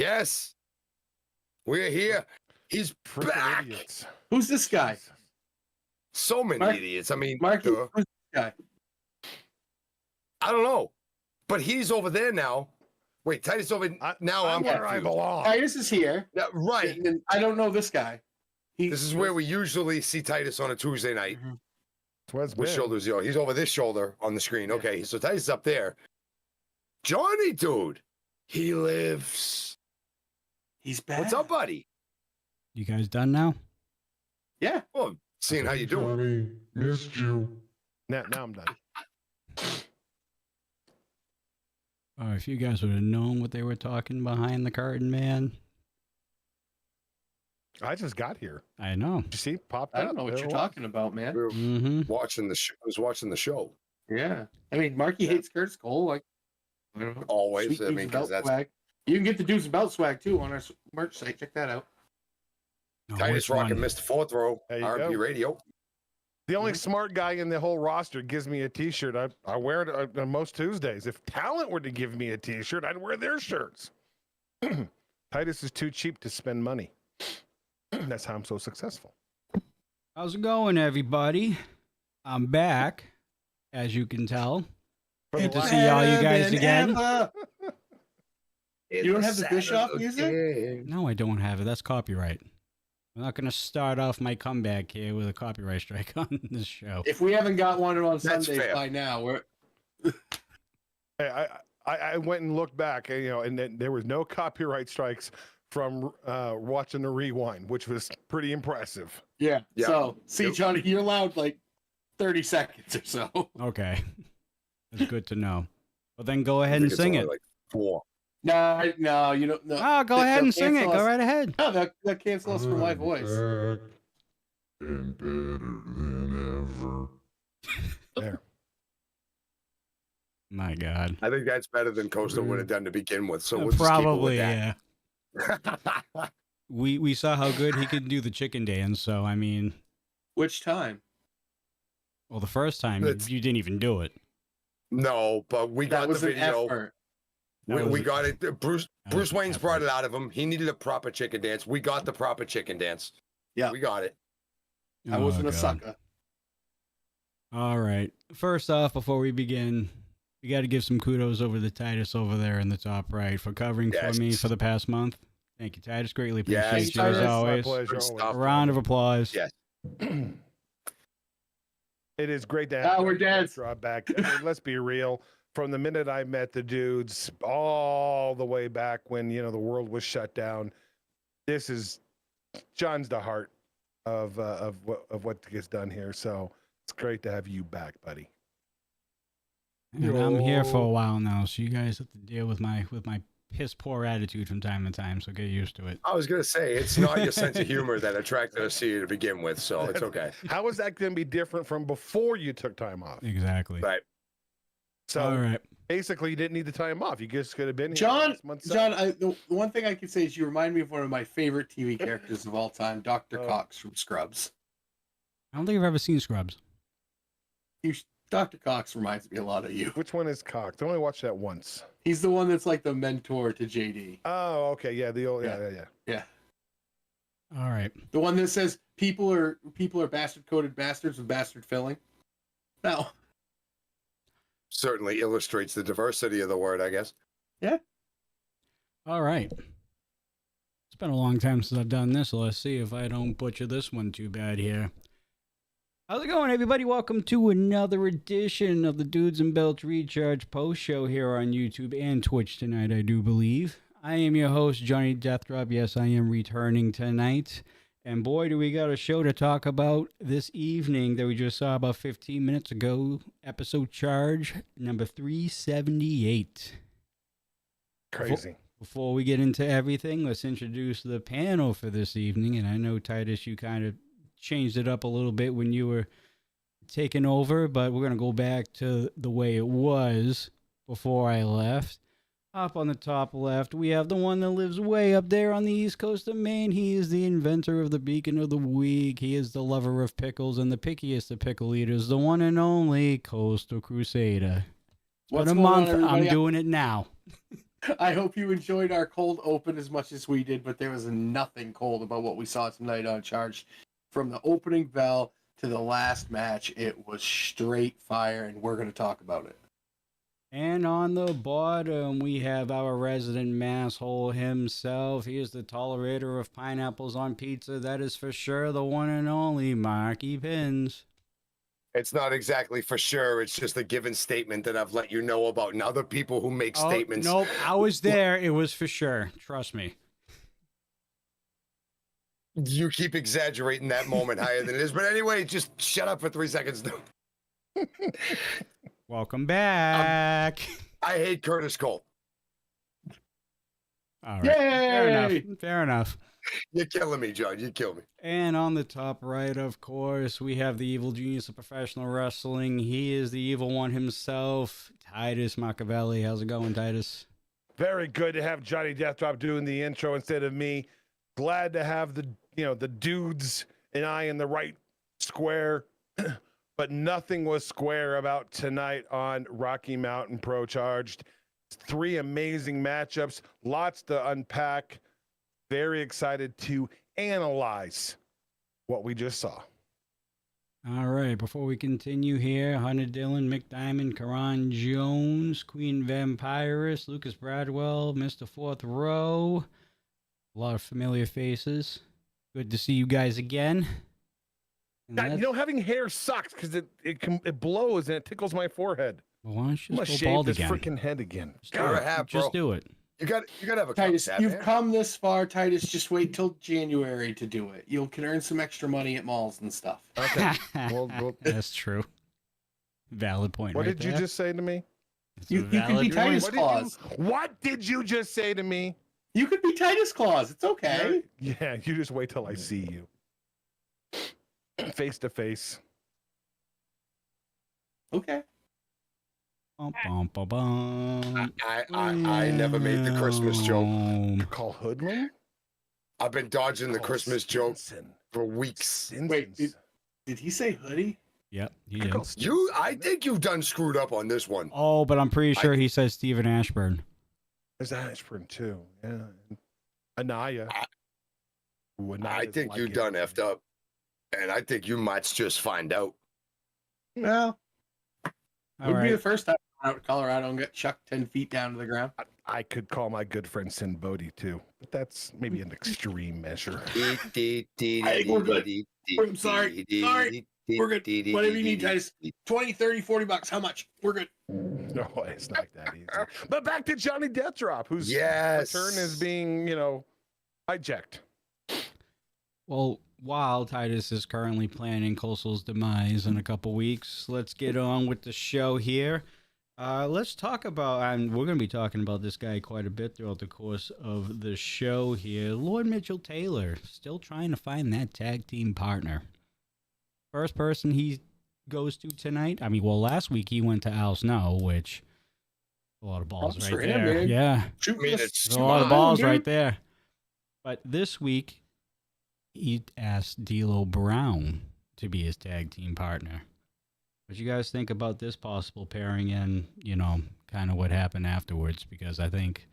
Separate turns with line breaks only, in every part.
Yes. We're here. He's
Freaking
back.
idiots.
Who's this guy?
So many
Mark-
idiots. I mean,
Marky, who's this guy?
I don't know. But he's over there now. Wait, Titus over now. I'm
where I
confused.
belong.
Titus is here.
Yeah, right.
And I don't know this guy.
This is where we usually see Titus on a Tuesday night.
Mhm.
That's what it's
Which
been.
shoulder is he on? He's over this shoulder on the screen. Okay, so Titus is up there. Johnny, dude. He lives.
He's back.
What's up, buddy?
You guys done now?
Yeah.
Well, seeing how you doing.
Johnny, missed you.
Now I'm done.
Oh, if you guys would have known what they were talking behind the curtain, man.
I just got here.
I know.
Did you see? Popped
I
up.
don't know what
There
you're
it was.
talking about, man.
We were
Mm-hmm.
watching the show. I was watching the show.
Yeah. I mean, Marky hates Curtis Cole. Like, I don't know.
Always.
Sweet
I
Dudes
mean,
and
'cause
Belt
that's
swag. You can get the dudes and belt swag too on our merch site. Check that out.
Titus rocking Mr. Fourth Row,
There you
RP
go.
Radio.
The only smart guy in the whole roster gives me a T-shirt. I wear it on most Tuesdays. If talent were to give me a T-shirt, I'd wear their shirts. Titus is too cheap to spend money. That's how I'm so successful.
How's it going, everybody? I'm back, as you can tell.
For the
Good to
last-
see all you guys again.
You don't have the Bischoff music?
No, I don't have it. That's copyright. I'm not going to start off my comeback here with a copyright strike on this show.
If we haven't got one on
That's
Sundays
fair.
by now, we're
I went and looked back, and then there was no copyright strikes from watching the rewind, which was pretty impressive.
yeah.
Yeah.
So see,
Yep.
Johnny, you're allowed like 30 seconds or so.
Okay. That's good to know. Well, then go
I
ahead
think
and
it's
sing
only
it.
like 4.
No, you don't. No.
Oh, go ahead and sing it. Go right ahead.
No, they'll cancel us for my voice.
Back and better than ever.
There.
My God.
I think that's better than Costa would have done to begin with. So we'll just keep it
Probably,
with
yeah.
that.
We saw how good he could do the chicken dance, so I mean,
Which time?
well, the first time
It's-
you didn't even do it.
No, but we
That
got the
was an
video.
effort.
That
We
was-
got it. Bruce
that was
Wayne's
effort.
brought it out of him. He needed a proper chicken dance. We got the proper chicken dance.
Yeah.
We got it.
I wasn't
Oh,
a
God.
sucker.
All right. First off, before we begin, we got to give some kudos over to Titus over there in the top right for covering for me
Yes.
for the past month. Thank you, Titus. Greatly appreciate
Yes,
you as
Titus.
My
always.
pleasure.
Good
always.
stuff.
A round of applause.
Yes.
It is great to have
we're dead.
Deathdrop back. I mean, let's be real. From the minute I met the dudes, all the way back when the world was shut down, this is John's the heart of what gets done here. So it's great to have you back, buddy.
And I'm here for a while now, so you guys have to deal with my piss poor attitude from time to time. So get used to it.
I was gonna say it's not your sense of humor that attracted us to you to begin with, so it's okay.
How is that going to be different from before you took time off?
Exactly.
Right.
So
All right.
basically, you didn't need the time off. You just could have been here
John,
last month.
the one thing I could say is you remind me of one of my favorite TV characters of all time, Dr.
Oh.
Cox from Scrubs.
I don't think I've ever seen Scrubs.
Dr. Cox reminds me a lot of you.
Which one is cocked? I only watched that once.
He's the one that's like the mentor to JD.
Oh, okay, yeah, the old, yeah.
Yeah.
All right.
The one that says people are bastard coded bastards with bastard filling. No.
Certainly illustrates the diversity of the word, I guess.
All right. It's been a long time since I've done this, so let's see if I don't butcher this one too bad here. How's it going, everybody? Welcome to another edition of the Dudes and Belts Recharge post show here on YouTube and Twitch tonight, I do believe. I am your host, Johnny Deathdrop. Yes, I am returning tonight. And boy, do we got a show to talk about this evening that we just saw about 15 minutes ago. Episode Charge number 378.
Crazy.
Before we get into everything, let's introduce the panel for this evening. And I know, Titus, you kind of changed it up a little bit when you were taking over, but we're going to go back to the way it was before I left. Up on the top left, we have the one that lives way up there on the east coast of Maine. He is the inventor of the Beacon of the Week. He is the lover of pickles and the pickiest of pickle eaters, the one and only Coastal Crusader. It's
What's
been a
going on,
month. I'm
everybody?
doing it now.
I hope you enjoyed our cold open as much as we did, but there was nothing cold about what we saw tonight on Charge. From the opening bell to the last match, it was straight fire, and we're going to talk about it.
And on the bottom, we have our resident masshole himself. He is the tolerator of pineapples on pizza. That is for sure the one and only Marky Pins.
It's not exactly for sure. It's just a given statement that I've let you know about, and other people who make statements.
Nope, I was there. It was for sure. Trust me.
You keep exaggerating that moment higher than it is. But anyway, just shut up for 3 seconds.
Welcome back.
I hate Curtis Cole.
All right. Fair
Yay!
enough. Fair enough.
You're killing me, John. You kill me.
And on the top right, of course, we have the evil genius of professional wrestling. He is the evil one himself, Titus Machiavelli. How's it going, Titus?
Very good to have Johnny Deathdrop doing the intro instead of me. Glad to have the dudes and I in the right square. But nothing was square about tonight on Rocky Mountain Pro Charged. 3 amazing matchups, lots to unpack. Very excited to analyze what we just saw.
All right, before we continue here, Hunter Dillon, Mick Diamond, Karan Jones, Queen Vampirus, Lucas Bradwell, Mr. Fourth Row. A lot of familiar faces. Good to see you guys again. And
God, having hair sucks because it blows and it tickles my forehead.
well, why don't you
I'm gonna
just go
shave
bald
this
again?
freaking head again.
Just do
Gotta
it.
have,
Just
bro.
do it.
You got to have a
Titus,
cup,
you've
man.
come this far, Titus. Just wait till January to do it. You can earn some extra money at malls and stuff.
Okay. well,
That's true. Valid point.
what
right
did you
there.
just say to me?
It's a
You can be
valid
Titus
point.
Claus.
What did you just say to me?
You could be Titus Claus. It's okay.
Yeah, you just wait till I see you. Face to face.
Okay.
Bum, bum, bum, bum.
I never made the Christmas joke.
Boom.
Call hoodlum?
I've been dodging the
Call
Christmas joke
Stinson.
for weeks.
Stinson's.
Wait, did he say hoodie?
Yep, he
I
did.
call
I think you've done screwed up on this one.
Oh, but I'm pretty sure he says Stephen Ashburn.
There's Ashburn too. Yeah. Anaya. Ooh,
I
Anaya's
think
like
you
it.
done effed up, and I think you might just find out.
Well,
All
would be the
right.
first time I went out to Colorado and got chucked 10 feet down to the ground.
I could call my good friend Sin Bodhi too, but that's maybe an extreme measure.
I think we're good. I'm sorry. Sorry. We're good. Whatever you need, Titus. 20, 30, 40 bucks. How much? We're good.
No, it's not that easy. But back to Johnny Deathdrop, whose
Yes.
return is being, hijacked.
Well, while Titus is currently planning Coastal's demise in a couple weeks, let's get on with the show here. Let's talk about, and we're going to be talking about this guy quite a bit throughout the course of the show here. Lord Mitchell Taylor, still trying to find that tag team partner. First person he goes to tonight. I mean, well, last week he went to Al Snow, which a lot of balls
Props
right
for him,
there.
man.
Yeah,
Shoot
I mean,
this.
it's
there's a lot of balls
dude.
right there. But this week he asked D'Lo Brown to be his tag team partner. What you guys think about this possible pairing and, kind of what happened afterwards? Because I think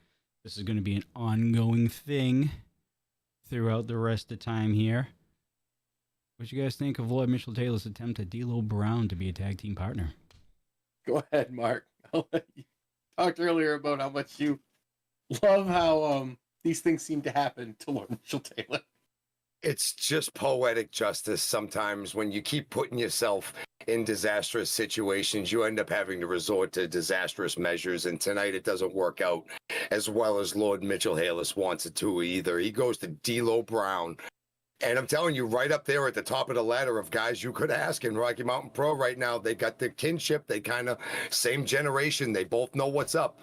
this is going to be an ongoing thing throughout the rest of the time here. What you guys think of Lord Mitchell Taylor's attempt at D'Lo Brown to be a tag team partner?
Go ahead, Mark. I'll let you talked earlier about how much you love how these things seem to happen to Lord Mitchell Taylor.
It's just poetic justice sometimes. When you keep putting yourself in disastrous situations, you end up having to resort to disastrous measures. And tonight it doesn't work out as well as Lord Mitchell Halis wants it to either. He goes to D'Lo Brown. And I'm telling you, right up there at the top of the ladder of guys you could ask in Rocky Mountain Pro right now, they got the kinship. They kind of same generation. They both know what's up.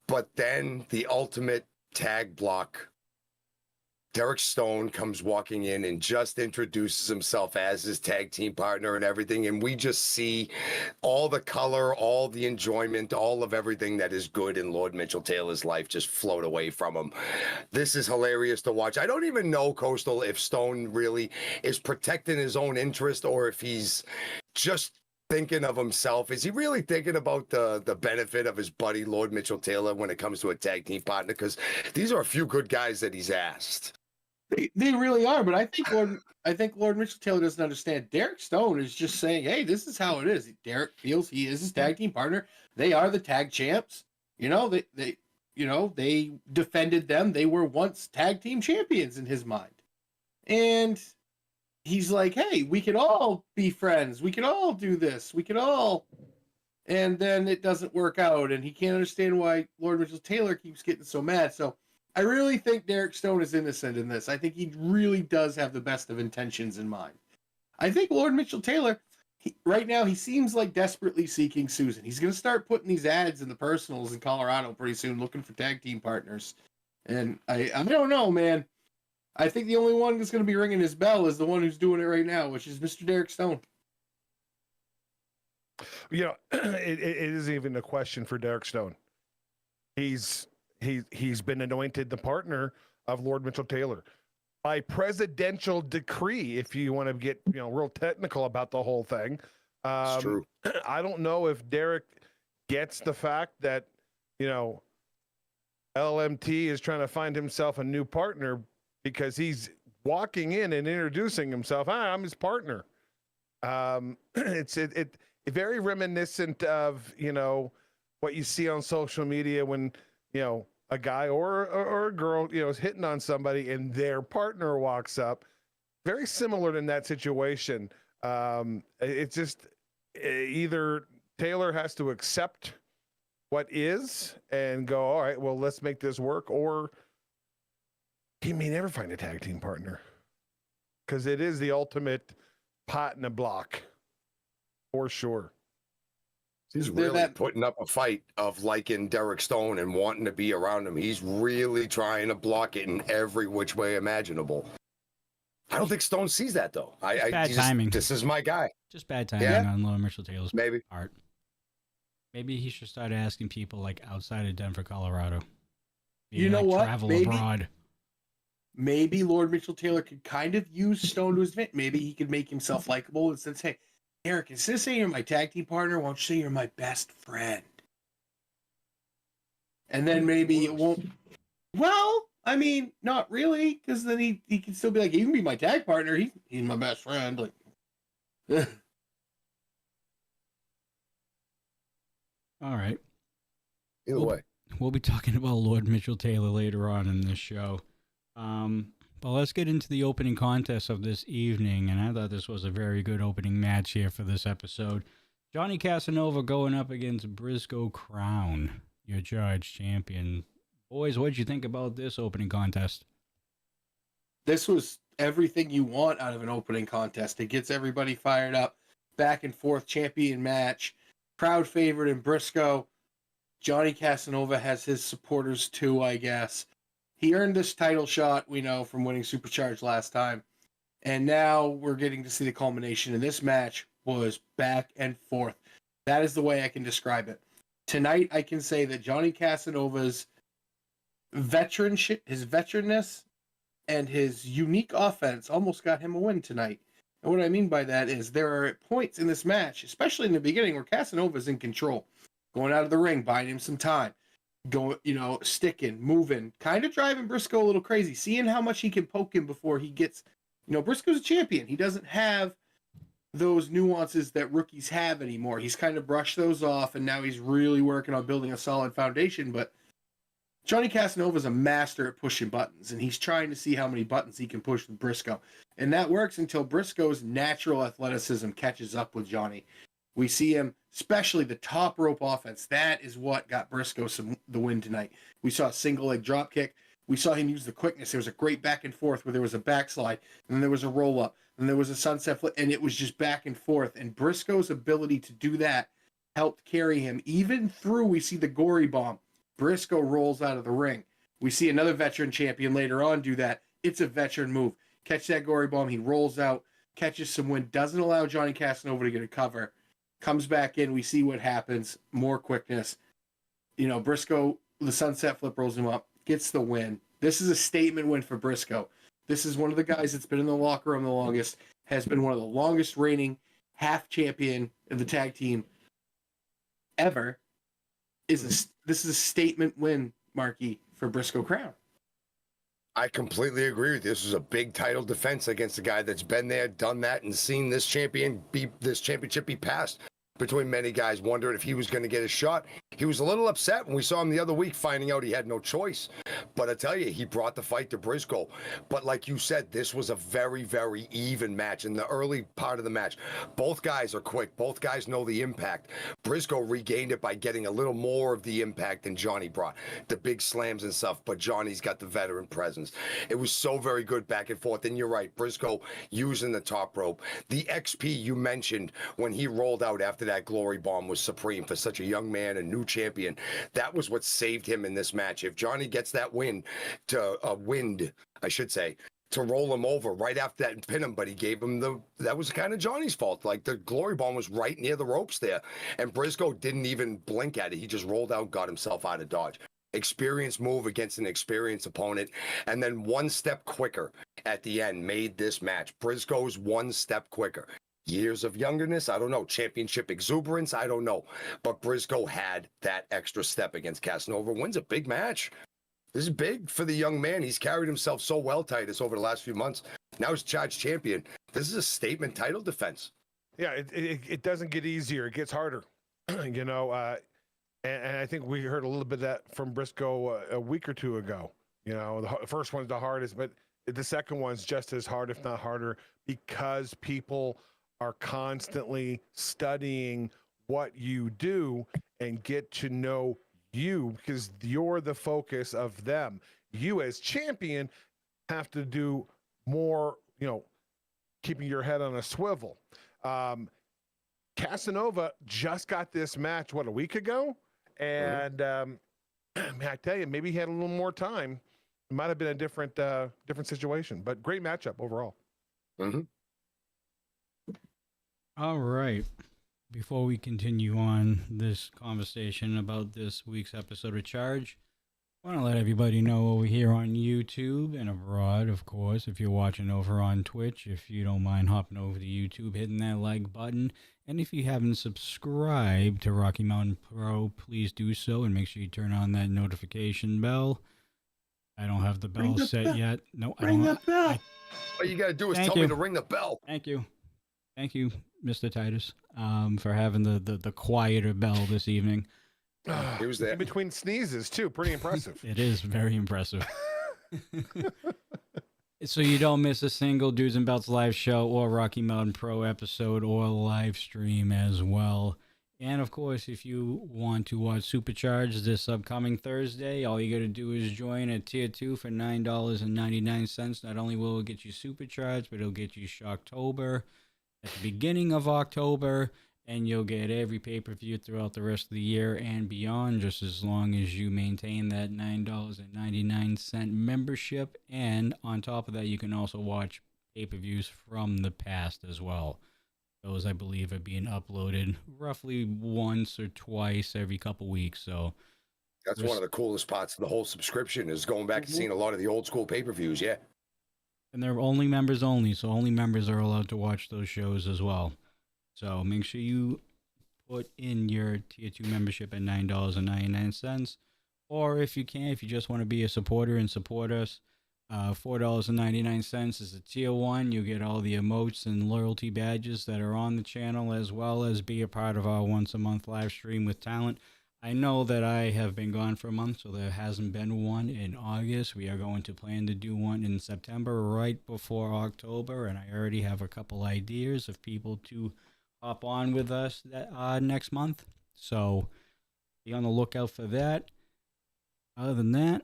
But then the ultimate tag block. Derek Stone comes walking in and just introduces himself as his tag team partner and everything. And we just see all the color, all the enjoyment, all of everything that is good in Lord Mitchell Taylor's life just float away from him. This is hilarious to watch. I don't even know, Coastal, if Stone really is protecting his own interest or if he's just thinking of himself? Is he really thinking about the benefit of his buddy Lord Mitchell Taylor when it comes to a tag team partner? Because these are a few good guys that he's asked.
They really are, but I think Lord Mitchell Taylor doesn't understand. Derek Stone is just saying, "Hey, this is how it is." Derek feels he is his tag team partner. They are the tag champs. They defended them. They were once tag team champions in his mind, and he's like, "Hey, we could all be friends. We could all do this. We could all." And then it doesn't work out, and he can't understand why Lord Mitchell Taylor keeps getting so mad. So I really think Derek Stone is innocent in this. I think he really does have the best of intentions in mind. I think Lord Mitchell Taylor, right now, he seems like desperately seeking Susan. He's going to start putting these ads in the personals in Colorado pretty soon, looking for tag team partners. And I don't know, man. I think the only one that's going to be ringing his bell is the one who's doing it right now, which is Mr. Derek Stone.
It isn't even a question for Derek Stone. He's been anointed the partner of Lord Mitchell Taylor by presidential decree. If you want to get real technical about the whole thing,
It's true.
I don't know if Derek gets the fact that LMT is trying to find himself a new partner because he's walking in and introducing himself. Hi, I'm his partner. It's very reminiscent of what you see on social media when a guy or a girl is hitting on somebody and their partner walks up. Very similar in that situation. It's just either Taylor has to accept what is and go, all right, well, let's make this work, or he may never find a tag team partner because it is the ultimate pot in a block for sure.
He's really putting up a fight of liking Derek Stone and wanting to be around him. He's really trying to block it in every which way imaginable. I don't think Stone sees that, though.
Bad timing.
This is my guy.
Just bad timing on Lord Mitchell Taylor's
Maybe.
part. Maybe he should start asking people like outside of Denver, Colorado.
You know what?
Travel abroad.
Maybe Lord Mitchell Taylor could kind of use Stone to his advantage. Maybe he could make himself likable and say, "Hey, Eric, instead of saying you're my tag team partner, why don't you say you're my best friend?" And then maybe it won't. Well, I mean, not really, because then he can still be like, "You can be my tag partner. He's my best friend." Like,
All right.
Either way.
We'll be talking about Lord Mitchell Taylor later on in this show. But let's get into the opening contest of this evening, and I thought this was a very good opening match here for this episode. Johnny Casanova going up against Briscoe Crown, your Charge champion. Boys, what did you think about this opening contest?
this was everything you want out of an opening contest. It gets everybody fired up. Back and forth champion match. Crowd favorite in Briscoe. Johnny Casanova has his supporters too, I guess. He earned this title shot, we know, from winning Supercharged last time. And now we're getting to see the culmination. And this match was back and forth. That is the way I can describe it. Tonight, I can say that Johnny Casanova's veteranship, his veteranness, and his unique offense almost got him a win tonight. And what I mean by that is there are points in this match, especially in the beginning, where Casanova's in control. Going out of the ring, buying him some time. Going, sticking, moving, kind of driving Briscoe a little crazy, seeing how much he can poke him before he gets, Briscoe's a champion. He doesn't have those nuances that rookies have anymore. He's kind of brushed those off, and now he's really working on building a solid foundation. But Johnny Casanova's a master at pushing buttons, and he's trying to see how many buttons he can push with Briscoe. And that works until Briscoe's natural athleticism catches up with Johnny. We see him, especially the top rope offense. That is what got Briscoe the win tonight. We saw a single leg drop kick. We saw him use the quickness. There was a great back and forth where there was a backslide, and then there was a roll up, and there was a sunset flip, and it was just back and forth. And Briscoe's ability to do that helped carry him. Even through, we see the gory bomb. Briscoe rolls out of the ring. We see another veteran champion later on do that. It's a veteran move. Catch that gory bomb. He rolls out, catches some wind, doesn't allow Johnny Casanova to get a cover. Comes back in. We see what happens. More quickness. Briscoe, the sunset flip rolls him up, gets the win. This is a statement win for Briscoe. This is one of the guys that's been in the locker room the longest, has been one of the longest reigning half champion of the tag team ever, this is a statement win, Marky, for Briscoe Crown.
I completely agree with you. This was a big title defense against a guy that's been there, done that, and seen this championship be passed between many guys, wondering if he was going to get a shot. He was a little upset when we saw him the other week, finding out he had no choice. But I tell you, he brought the fight to Briscoe. But like you said, this was a very, very even match. In the early part of the match, both guys are quick. Both guys know the impact. Briscoe regained it by getting a little more of the impact than Johnny brought. The big slams and stuff, but Johnny's got the veteran presence. It was so very good back and forth. And you're right, Briscoe using the top rope. The XP you mentioned when he rolled out after that glory bomb was supreme for such a young man, a new champion. That was what saved him in this match. If Johnny gets that win to to roll him over right after that and pin him, but he gave him that was kind of Johnny's fault. Like the glory bomb was right near the ropes there, and Briscoe didn't even blink at it. He just rolled out, got himself out of dodge. Experienced move against an experienced opponent, and then one step quicker at the end made this match. Briscoe's one step quicker. Years of youngerness, I don't know. Championship exuberance, I don't know. But Briscoe had that extra step against Casanova. Wins a big match. This is big for the young man. He's carried himself so well, Titus, over the last few months. Now he's charged champion. This is a statement title defense.
Yeah, it doesn't get easier. It gets harder. And I think we heard a little bit of that from Briscoe a week or two ago. The first one's the hardest, but the second one's just as hard, if not harder, because people are constantly studying what you do and get to know you, because you're the focus of them. You as champion have to do more, keeping your head on a swivel. Casanova just got this match, a week ago? And I tell you, maybe he had a little more time. It might have been a different situation, but great matchup overall.
Mm-hmm.
All right. Before we continue on this conversation about this week's episode of Charge, I want to let everybody know over here on YouTube and abroad, of course, if you're watching over on Twitch, if you don't mind hopping over to YouTube, hitting that like button. And if you haven't subscribed to Rocky Mountain Pro, please do so and make sure you turn on that notification bell. I don't have the bell set yet. No, I don't.
The bell.
All you got to do is tell me to ring the bell.
Thank you, Mr. Titus, for having the quieter bell this evening.
He was there.
In between sneezes, too. Pretty impressive.
It is very impressive. So you don't miss a single Dudes and Belts live show or Rocky Mountain Pro episode or live stream as well. And, of course, if you want to watch Supercharged this upcoming Thursday, all you got to do is join at Tier 2 for $9.99. Not only will it get you Supercharged, but it'll get you Shocktober at the beginning of October, and you'll get every pay-per-view throughout the rest of the year and beyond, just as long as you maintain that $9.99 membership. And on top of that, you can also watch pay-per-views from the past as well. Those, I believe, are being uploaded roughly once or twice every couple weeks. So
that's one of the coolest parts of the whole subscription, is going back and seeing a lot of the old school pay-per-views. Yeah.
And they're only members only, so only members are allowed to watch those shows as well. So make sure you put in your Tier 2 membership at $9.99. Or if you just want to be a supporter and support us, $4.99 is a Tier 1. You get all the emotes and loyalty badges that are on the channel, as well as be a part of our once-a-month live stream with talent. I know that I have been gone for a month, so there hasn't been one in August. We are going to plan to do one in September, right before October, and I already have a couple ideas of people to hop on with us next month. So be on the lookout for that. Other than that,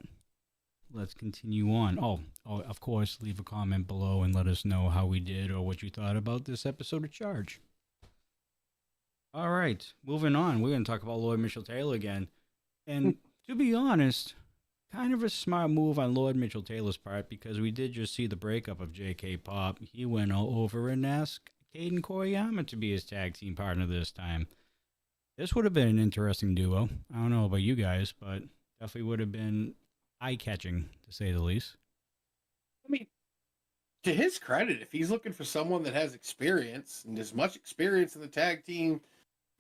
let's continue on. Oh, of course, leave a comment below and let us know how we did or what you thought about this episode of Charge. All right, moving on. We're going to talk about Lord Mitchell Taylor again. And to be honest, kind of a smart move on Lord Mitchell Taylor's part, because we did just see the breakup of J.K. Pop. He went over and asked Caden Koriyama to be his tag team partner this time. This would have been an interesting duo. I don't know about you guys, but definitely would have been eye-catching, to say the least.
I mean, to his credit, if he's looking for someone that has experience and as much experience in the tag team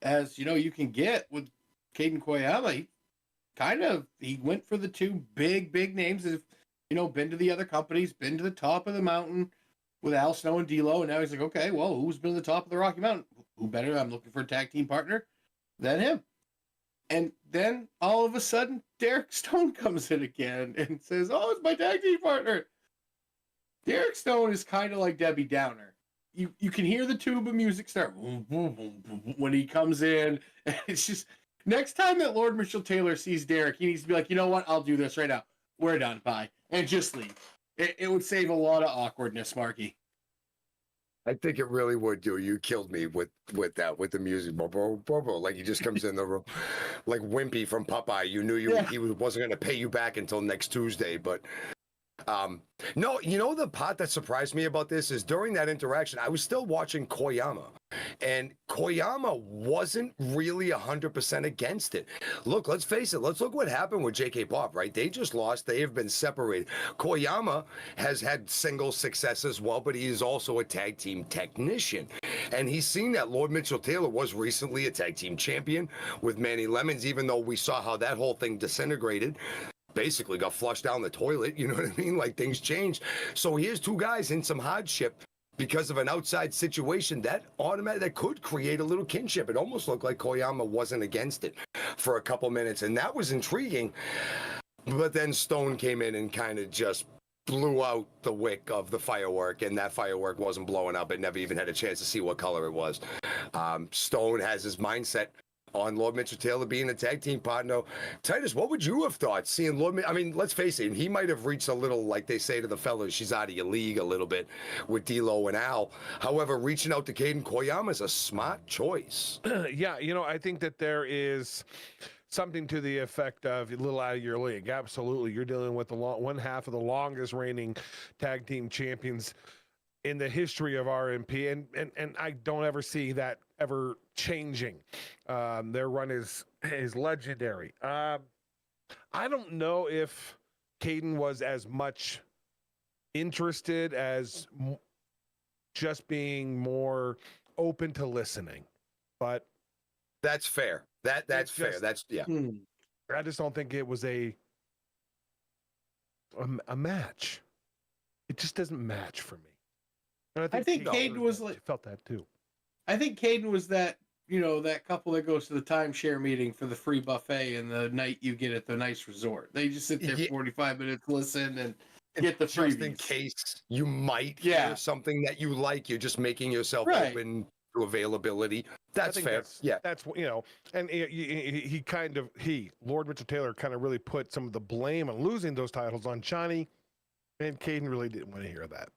as you can get with Caden Koyama, he went for the two big names that have been to the other companies, been to the top of the mountain with Al Snow and D'Lo, and now he's like, okay, well, who's been to the top of the Rocky Mountain? Who better? I'm looking for a tag team partner than him. And then all of a sudden, Derek Stone comes in again and says, "Oh, it's my tag team partner." Derek Stone is kind of like Debbie Downer. You can hear the tuba music start when he comes in. And it's just, next time that Lord Mitchell Taylor sees Derek, he needs to be like, you know what? I'll do this right now. We're done. Bye. And just leave. It would save a lot of awkwardness, Marky.
I think it really would do. You killed me with that, with the music. Like he just comes in the room like Wimpy from Popeye. You knew he wasn't going to pay you back until next Tuesday, but no, the part that surprised me about this is during that interaction, I was still watching Koyama, and Koyama wasn't really 100% against it. Look, let's face it. Let's look what happened with JK Pop, right? They just lost. They have been separated. Koyama has had single success as well, but he is also a tag team technician. And he's seen that Lord Mitchell Taylor was recently a tag team champion with Manny Lemons, even though we saw how that whole thing disintegrated. Basically got flushed down the toilet, you know what I mean? Like things changed. So here's two guys in some hardship because of an outside situation that could create a little kinship. It almost looked like Koyama wasn't against it for a couple minutes, and that was intriguing. But then Stone came in and kind of just blew out the wick of the firework, and that firework wasn't blowing up. It never even had a chance to see what color it was. Stone has his mindset on Lord Mitchell Taylor being a tag team partner. Titus, what would you have thought seeing I mean, let's face it, he might have reached a little, like they say to the fellas, she's out of your league a little bit with D'Lo and Al. However, reaching out to Caden Koyama is a smart choice.
Yeah, I think that there is something to the effect of a little out of your league. Absolutely. You're dealing with one half of the longest reigning tag team champions in the history of RMP, and I don't ever see that ever changing. Their run is legendary. I don't know if Caden was as much interested as just being more open to listening, but
that's fair. That's fair. That's yeah.
I just don't think it was a match. It just doesn't match for me. And
I think Caden was like,
felt that too.
I think Caden was that, that couple that goes to the timeshare meeting for the free buffet and the night you get at the nice resort. They just sit there 45 minutes, listen, and get the freebies.
Just in case you might hear something that you like, you're just making yourself open to availability. That's fair.
That's and Lord Mitchell Taylor kind of really put some of the blame on losing those titles on Johnny, and Caden really didn't want to hear that.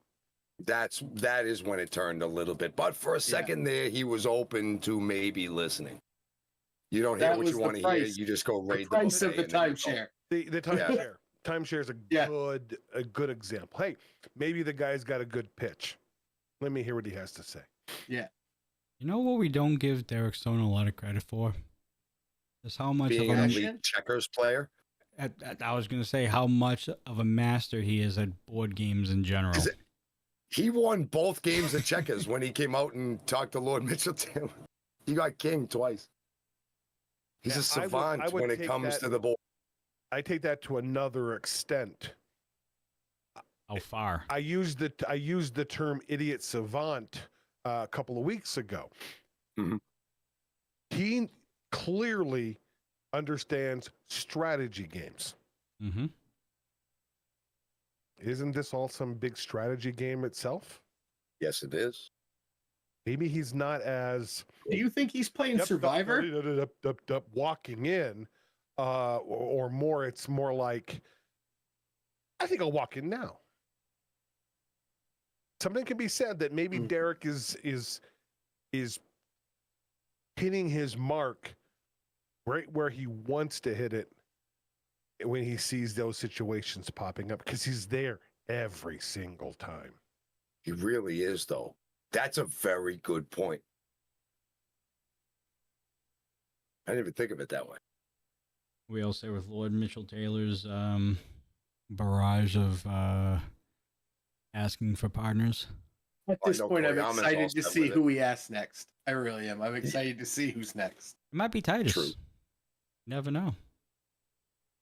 That is when it turned a little bit, but for a second there, he was open to maybe listening. You don't hear what you want to hear. You just go raid the
price of the timeshare.
The timeshare. Timeshare is a good example. Hey, maybe the guy's got a good pitch. Let me hear what he has to say.
Yeah.
You know what we don't give Derek Stone a lot of credit for? Is how much
being
of
an elite checkers player.
I was going to say how much of a master he is at board games in general.
He won both games of checkers when he came out and talked to Lord Mitchell Taylor. He got king twice. He's a savant when it comes to the board.
I take that to another extent.
How far?
I used the term idiot savant a couple of weeks ago.
Mm-hmm.
He clearly understands strategy games.
Mm-hmm.
Isn't this all some big strategy game itself?
Yes, it is.
Maybe he's not as...
Do you think he's playing Survivor?
Walking in, or more, it's more like, I think I'll walk in now. Something can be said that maybe Derek is hitting his mark right where he wants to hit it when he sees those situations popping up, because he's there every single time.
He really is, though. That's a very good point. I didn't even think of it that way.
We'll say with Lord Mitchell Taylor's barrage of asking for partners.
At
I
this
know
point, I'm
Koyama's all
excited to
set
see
with
who he asks next. I really am. I'm excited to see who's next.
It might be Titus.
True.
Never know.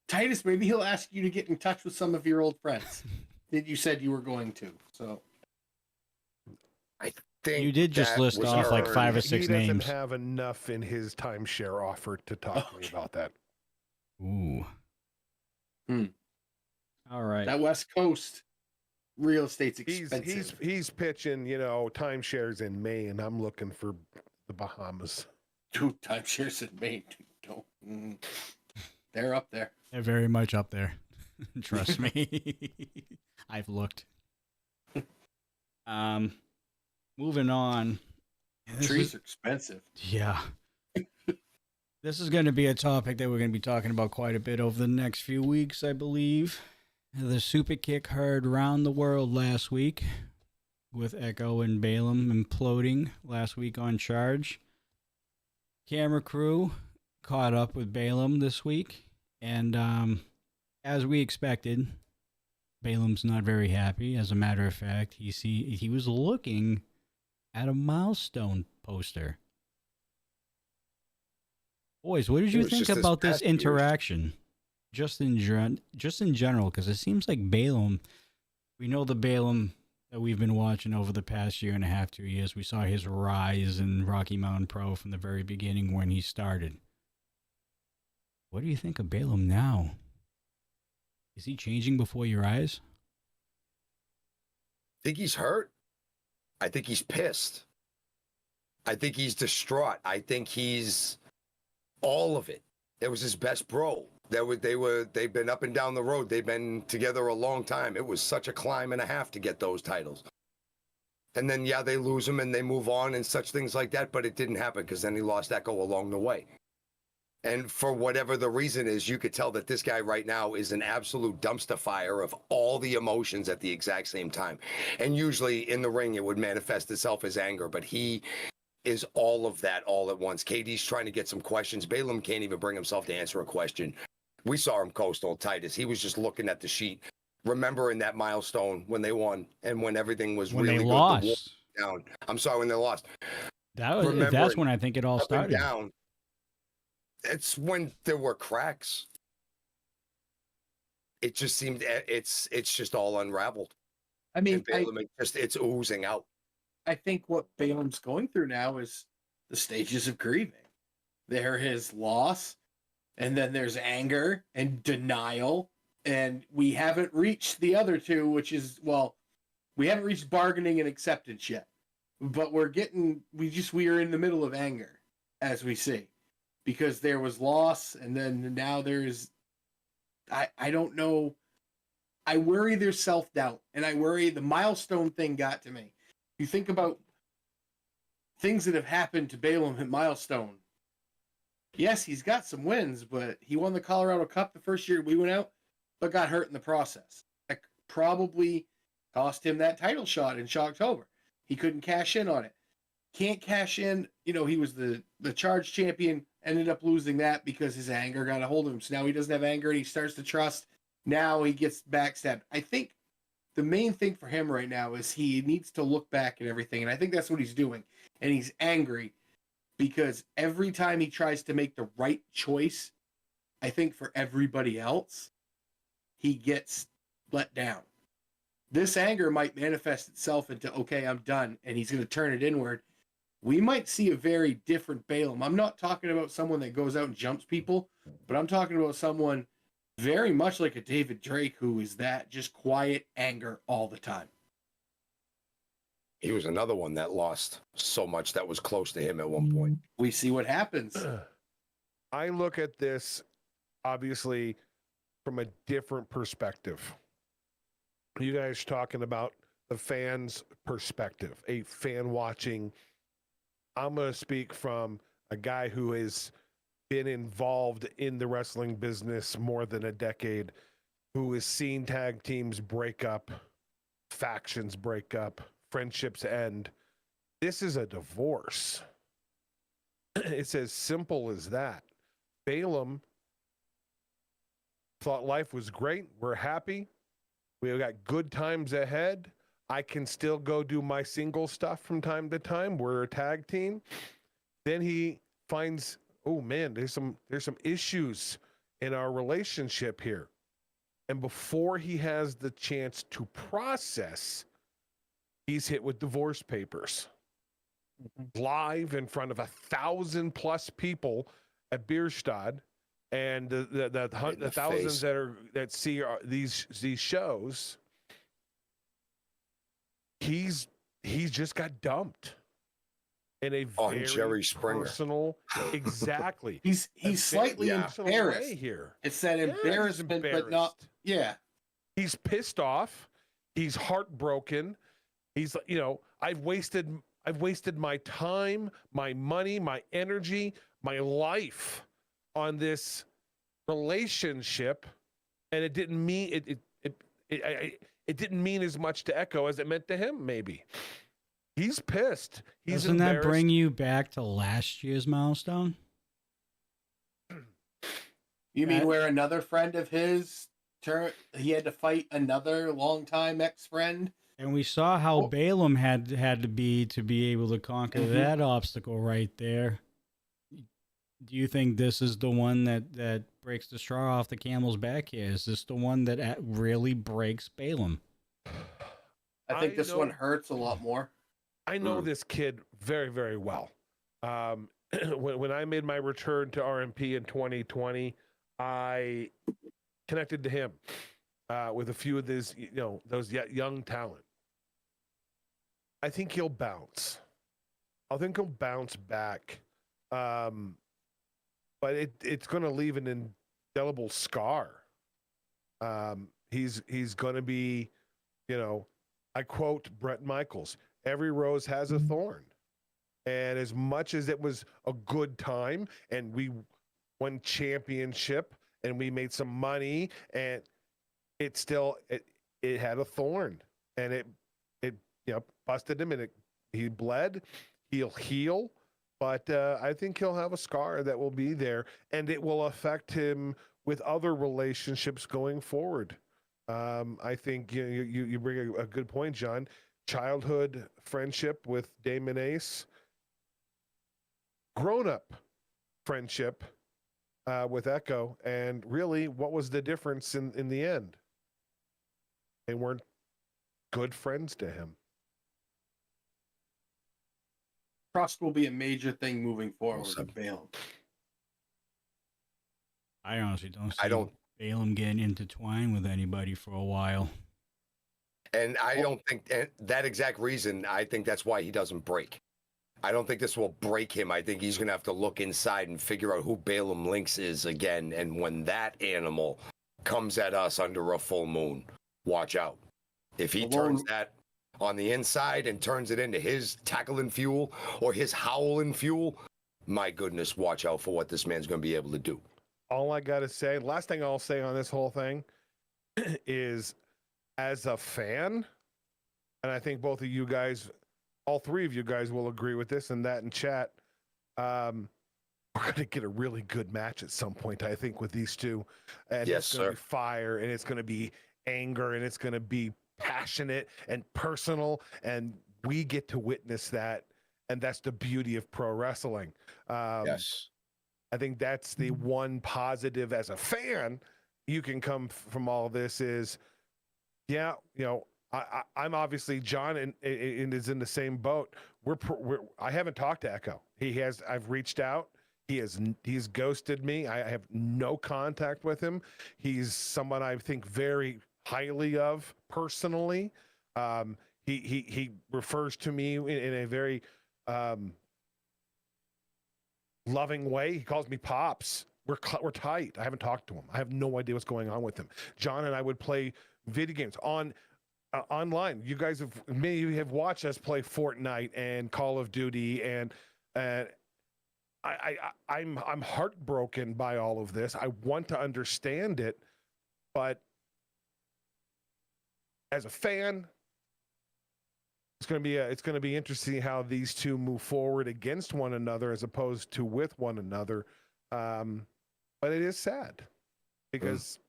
Titus, maybe he'll ask you to get in touch with some of your old friends that you said you were going to. So
Think
You did just
that
list
was
off like
earned.
5 or
He
6
doesn't
names.
have enough in his timeshare offer to talk to me about that.
Ooh. All right.
that West Coast real estate's
He's
expensive.
he's pitching, timeshares in Maine. I'm looking for the Bahamas.
Dude, timeshares in Maine. Don't. They're up there.
They're very much up there. Trust me. I've looked. Moving on. This
Trees
is-
are expensive.
Yeah. This is going to be a topic that we're going to be talking about quite a bit over the next few weeks, I believe. The super kick heard round the world last week with Echo and Balaam imploding last week on Charge. Camera crew caught up with Balaam this week, and as we expected, Balaam's not very happy. As a matter of fact, he was looking at a milestone poster. Boys, what did
It
you
was
think
just this
about this
past year.
interaction? Just in general, because it seems like Balaam, we know the Balaam that we've been watching over the past year and a half, 2 years. We saw his rise in Rocky Mountain Pro from the very beginning when he started. What do you think of Balaam now? Is he changing before your eyes?
I think he's hurt. I think he's pissed. I think he's distraught. I think he's all of it. It was his best bro. They've been up and down the road. They've been together a long time. It was such a climb and a half to get those titles. And then, yeah, they lose him and they move on and such things like that. But it didn't happen because then he lost Echo along the way. And for whatever the reason is, you could tell that this guy right now is an absolute dumpster fire of all the emotions at the exact same time. And usually in the ring, it would manifest itself as anger, but he is all of that all at once. KD's trying to get some questions. Balaam can't even bring himself to answer a question. We saw him coast on Titus. He was just looking at the sheet, remembering that milestone when they won and when everything was
When
really
they
good.
lost.
Down. I'm sorry, when they lost.
That's
Remembering
when I think it all
Up and
started.
down. It's when there were cracks. It just seemed it's just all unraveled.
I mean,
And Balaam, it's oozing out.
I think what Balaam's going through now is the stages of grieving. There his loss, and then there's anger and denial, and we haven't reached the other two, which is, well, we haven't reached bargaining and acceptance yet. But we are in the middle of anger, as we see. Because there was loss, and then now there's, I don't know. I worry there's self-doubt, and I worry the milestone thing got to me. You think about things that have happened to Balaam at Milestone. Yes, he's got some wins, but he won the Colorado Cup the first year we went out, but got hurt in the process. That probably cost him that title shot in Shocktober. He couldn't cash in on it. Can't cash in. He was the Charge champion, ended up losing that because his anger got a hold of him. So now he doesn't have anger and he starts to trust. Now he gets backstabbed. I think the main thing for him right now is he needs to look back at everything. And I think that's what he's doing. And he's angry because every time he tries to make the right choice, I think for everybody else, he gets let down. This anger might manifest itself into, okay, I'm done. And he's going to turn it inward. We might see a very different Balaam. I'm not talking about someone that goes out and jumps people, but I'm talking about someone very much like a David Drake, who is that just quiet anger all the time.
He was another one that lost so much that was close to him at one point.
We see what happens.
I look at this obviously from a different perspective. You guys talking about the fans' perspective, a fan watching. I'm going to speak from a guy who has been involved in the wrestling business more than a decade, who has seen tag teams break up, factions break up, friendships end. This is a divorce. It's as simple as that. Balaam thought life was great. We're happy. We got good times ahead. I can still go do my single stuff from time to time. We're a tag team. Then he finds, oh man, there's some issues in our relationship here. And before he has the chance to process, he's hit with divorce papers. Live in front of 1,000+ people at Bierstadt, and the thousands that see these shows. He's just got dumped in a
On
very
Jerry Springer.
personal, exactly.
He's slightly embarrassed.
Here.
It's that embarrassment, but not. Yeah.
He's pissed off. He's heartbroken. He's, I've wasted my time, my money, my energy, my life on this relationship, and it didn't mean it didn't mean as much to Echo as it meant to him. Maybe he's pissed.
Doesn't that bring you back to last year's milestone?
You mean where another friend of his he had to fight another longtime ex-friend?
And we saw how Balaam had to be able to conquer that obstacle right there. Do you think this is the one that breaks the straw off the camel's back here? Is this the one that really breaks Balaam?
I think this one hurts a lot more.
I know this kid very, very well. When I made my return to RMP in 2020, I connected to him with a few of those young talent. I think he'll bounce. I think he'll bounce back. But it's going to leave an indelible scar. He's going to be, I quote Brett Michaels, every rose has a thorn. And as much as it was a good time and we won championship and we made some money, and it still, it had a thorn, and it busted him, and he bled. He'll heal. But I think he'll have a scar that will be there, and it will affect him with other relationships going forward. I think you bring a good point, John. Childhood friendship with Damon Ace, grown-up friendship with Echo, and really, what was the difference in the end? They weren't good friends to him.
Trust will be a major thing moving forward with Balaam.
I honestly don't see Balaam getting intertwined with anybody for a while.
And I don't think that exact reason, I think that's why he doesn't break. I don't think this will break him. I think he's going to have to look inside and figure out who Balaam Lynx is again. And when that animal comes at us under a full moon, watch out. If he turns that on the inside and turns it into his tackling fuel or his howling fuel, my goodness, watch out for what this man's going to be able to do.
All I got to say, last thing I'll say on this whole thing is, as a fan, and I think both of you guys, all three of you guys will agree with this and that in chat, we're going to get a really good match at some point, I think, with these two. And
yes,
it's going to be fire, and it's going to be anger, and it's going to be passionate and personal, and we get to witness that, and that's the beauty of pro wrestling.
Yes,
I think that's the one positive as a fan you can come from all this is, I'm obviously John and is in the same boat. I haven't talked to Echo. I've reached out. He's ghosted me. I have no contact with him. He's someone I think very highly of personally. He refers to me in a very loving way. He calls me Pops. We're tight. I haven't talked to him. I have no idea what's going on with him. John and I would play video games online. You guys maybe have watched us play Fortnite and Call of Duty, and I'm heartbroken by all of this. I want to understand it, but as a fan, it's going to be interesting how these two move forward against one another as opposed to with one another. But it is sad because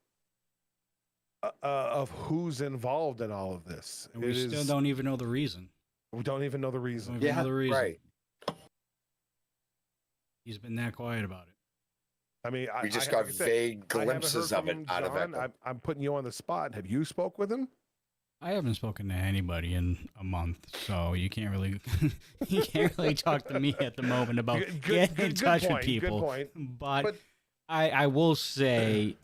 of who's involved in all of this.
And we still don't even know the reason.
We don't even know the
Don't
reason.
even know the reason.
Right.
He's been that quiet about it.
I mean,
We just
like
got
I said,
vague
I haven't
glimpses
heard
of
from
it out of
John.
Echo.
I'm putting you on the spot. Have you spoke with him?
I haven't spoken to anybody in a month, so you can't really talk to me at the moment about getting in touch with people.
Good point.
But I will say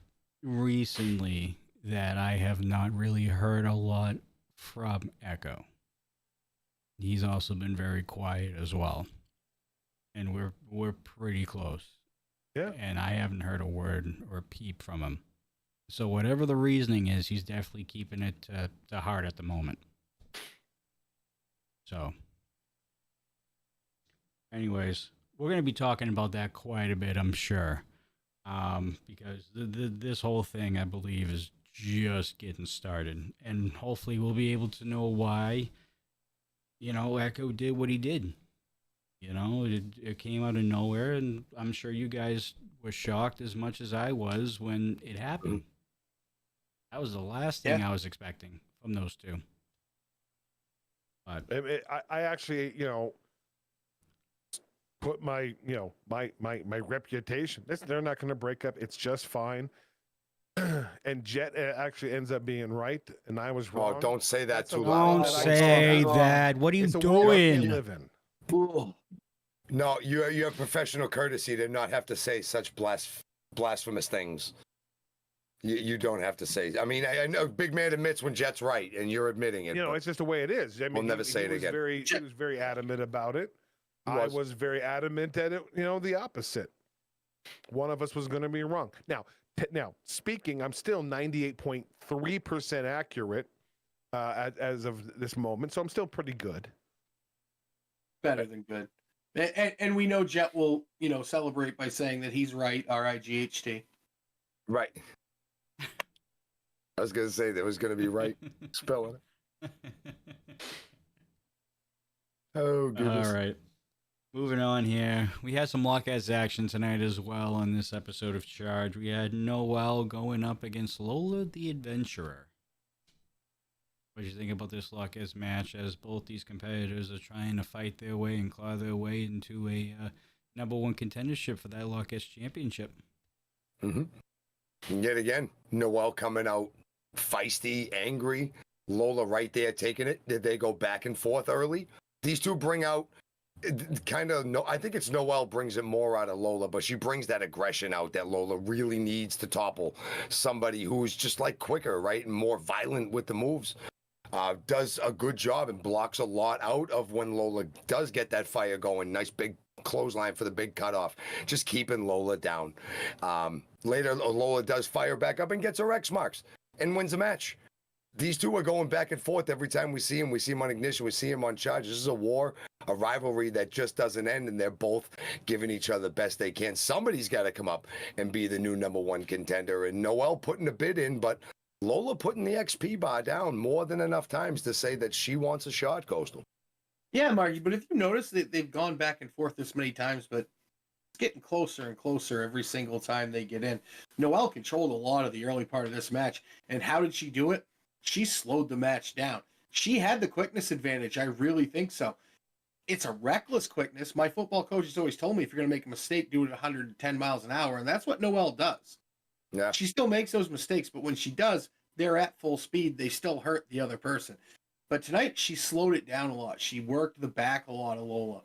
recently that I have not really heard a lot from Echo. He's also been very quiet as well, and we're pretty close.
Yeah.
And I haven't heard a word or a peep from him. So whatever the reasoning is, he's definitely keeping it to heart at the moment. So, anyways, we're going to be talking about that quite a bit, I'm sure, because this whole thing, I believe, is just getting started, and hopefully we'll be able to know why, Echo did what he did. It came out of nowhere, and I'm sure you guys were shocked as much as I was when it happened. That was the last thing I was expecting from those two. But
I actually, put my, my reputation. They're not going to break up. It's just fine. And Jet actually ends up being right, and I was wrong.
Oh, don't say that
That's
too
a
loud.
world
don't
that I
say
saw.
that. What are you
It's a world that we
doing?
live in.
No, you have professional courtesy to not have to say such blasphemous things. You don't have to say. I mean, I know Big Man admits when Jet's right, and you're admitting it.
It's just the way it is. I mean,
We'll never say it
was
again.
He was very adamant about it.
He
I
was.
was very adamant that it, the opposite. One of us was going to be wrong. Now, speaking, I'm still 98.3% accurate as of this moment, so I'm still pretty good.
Better than good. And we know Jet will, celebrate by saying that he's right, RIGHT.
Right. I was going to say that was going to be right spelling it. Oh, goodness.
All right. Moving on here. We had some Lockettes action tonight as well on this episode of Charge. We had Noelle going up against Lola the Adventurer. What do you think about this Lockettes match, as both these competitors are trying to fight their way and claw their way into a number one contendership for that Lockettes championship?
Mm-hmm. And yet again, Noelle coming out feisty, angry. Lola right there taking it. Did they go back and forth early? These two bring out I think it's Noelle brings it more out of Lola, but she brings that aggression out that Lola really needs to topple somebody who's just like quicker, right? And more violent with the moves. Does a good job and blocks a lot out of when Lola does get that fire going. Nice big clothesline for the big cutoff. Just keeping Lola down. Later, Lola does fire back up and gets her X marks and wins the match. These two are going back and forth every time we see him. We see him on Ignition. We see him on Charge. This is a war, a rivalry that just doesn't end, and they're both giving each other the best they can. Somebody's got to come up and be the new number one contender. And Noelle putting a bid in, but Lola putting the XP bar down more than enough times to say that she wants a shot, Coastal.
Yeah, Marky, but if you notice that they've gone back and forth this many times, but it's getting closer and closer every single time they get in. Noelle controlled a lot of the early part of this match. And how did she do it? She slowed the match down. She had the quickness advantage. I really think so. It's a reckless quickness. My football coach has always told me if you're going to make a mistake, do it at 110 miles an hour. And that's what Noelle does.
Yeah.
She still makes those mistakes, but when she does, they're at full speed. They still hurt the other person. But tonight, she slowed it down a lot. She worked the back a lot of Lola.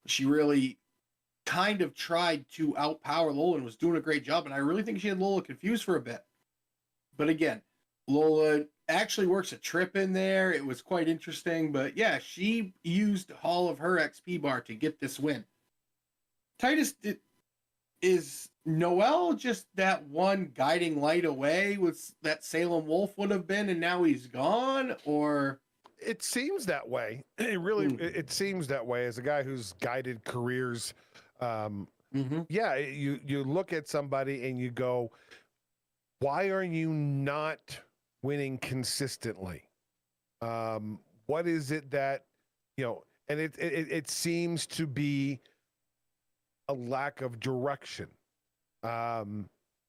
She really kind of tried to outpower Lola and was doing a great job. And I really think she had Lola confused for a bit. But again, Lola actually works a trip in there. It was quite interesting. But yeah, she used all of her XP bar to get this win. Titus, is Noelle just that one guiding light away with that Salem Wolf would have been, and now he's gone? Or
it seems that way. It really, it seems that way as a guy who's guided careers. Yeah, you look at somebody and you go, why are you not winning consistently? What is it that, and it seems to be a lack of direction. It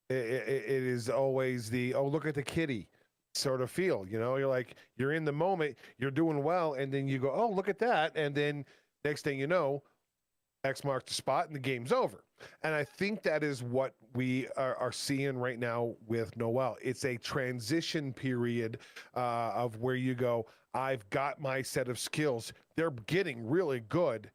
is always look at the kitty. sort of feel. You're like, you're in the moment, you're doing well, and then you go, oh, look at that. And then next thing you know, X marks the spot and the game's over. And I think that is what we are seeing right now with Noelle. It's a transition period of where you go, I've got my set of skills. They're getting really good,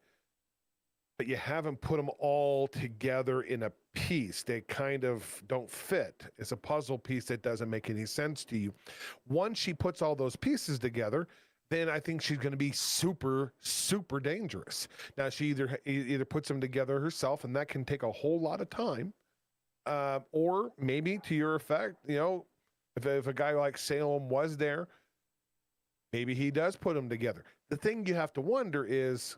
but you haven't put them all together in a piece. They kind of don't fit. It's a puzzle piece that doesn't make any sense to you. Once she puts all those pieces together, then I think she's going to be super, super dangerous. Now, she either puts them together herself, and that can take a whole lot of time, or maybe to your effect, if a guy like Salem was there, maybe he does put them together. The thing you have to wonder is,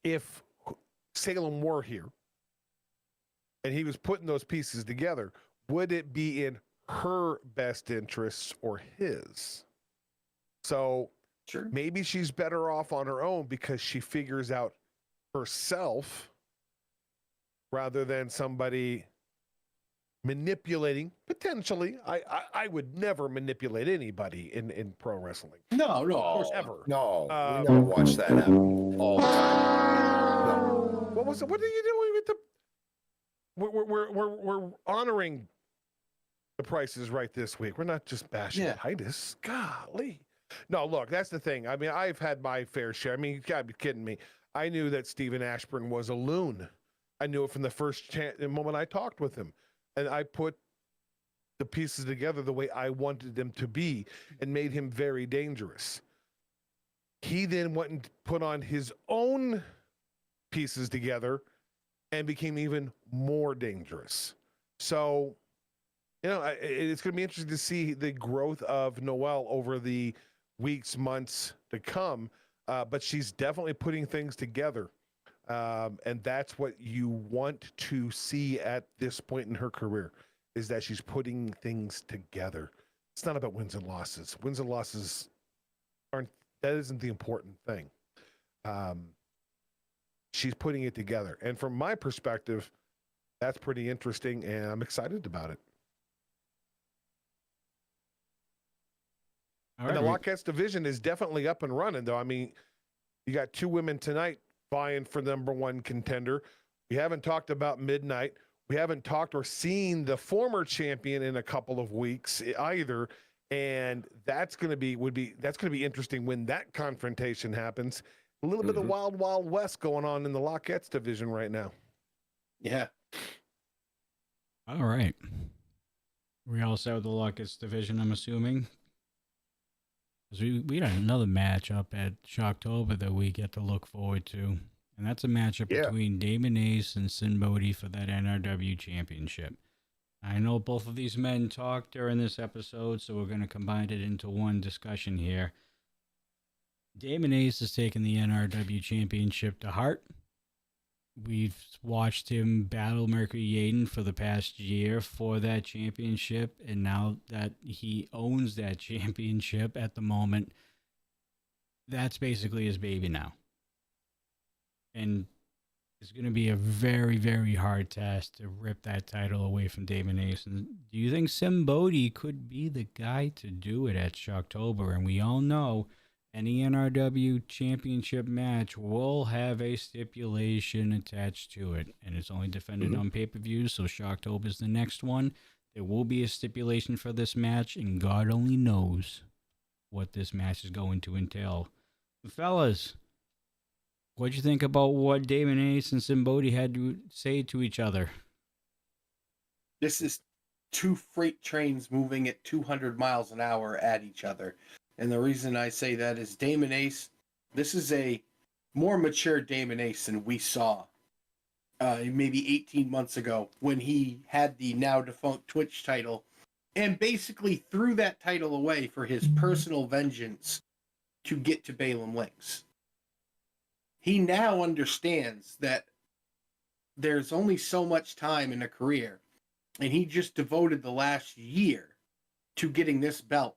if Salem were here and he was putting those pieces together, would it be in her best interests or his? So
Sure.
maybe she's better off on her own because she figures out herself rather than somebody manipulating. Potentially, I would never manipulate anybody in pro wrestling.
No, of
Oh,
course.
Ever.
No, we never watch that happen all the time. No.
What was it? What are you doing with the? We're honoring the Price is Right this week. We're not just bashing Titus. Golly. No, look, that's the thing. I mean, I've had my fair share. I mean, you gotta be kidding me. I knew that Stephen Ashburn was a loon. I knew it from the first moment I talked with him, and I put the pieces together the way I wanted them to be, and made him very dangerous. He then went and put on his own pieces together and became even more dangerous. So, it's going to be interesting to see the growth of Noelle over the weeks, months to come. But she's definitely putting things together. And that's what you want to see at this point in her career, is that she's putting things together. It's not about wins and losses. Wins and losses that isn't the important thing. She's putting it together. And from my perspective, that's pretty interesting, and I'm excited about it.
All
And
right.
the Lockettes division is definitely up and running, though. I mean, you got two women tonight vying for number one contender. We haven't talked about Midnight. We haven't talked or seen the former champion in a couple of weeks either. And that's going to be interesting when that confrontation happens. A little bit of Wild Wild West going on in the Lockettes division right now.
Yeah.
All right. We all set with the Lockettes division, I'm assuming. 'Cause we got another matchup at Shocktober that we get to look forward to. And that's a matchup between Damon Ace and Sin Bodhi for that NRW championship. I know both of these men talked during this episode, so we're going to combine it into one discussion here. Damon Ace has taken the NRW championship to heart. We've watched him battle Mercury Yaden for the past year for that championship, and now that he owns that championship at the moment, that's basically his baby now. And it's going to be a very, very hard task to rip that title away from Damon Ace. And do you think Sin Bodhi could be the guy to do it at Shocktober? And we all know any NRW championship match will have a stipulation attached to it. And it's only defended on pay-per-view, so Shocktober is the next one. There will be a stipulation for this match, and God only knows what this match is going to entail. Fellas, what'd you think about what Damon Ace and Sin Bodhi had to say to each other?
This is two freight trains moving at 200 miles an hour at each other. And the reason I say that is Damon Ace, this is a more mature Damon Ace than we saw maybe 18 months ago when he had the now defunct Twitch title and basically threw that title away for his personal vengeance to get to Balaam Links. He now understands that there's only so much time in a career, and he just devoted the last year to getting this belt.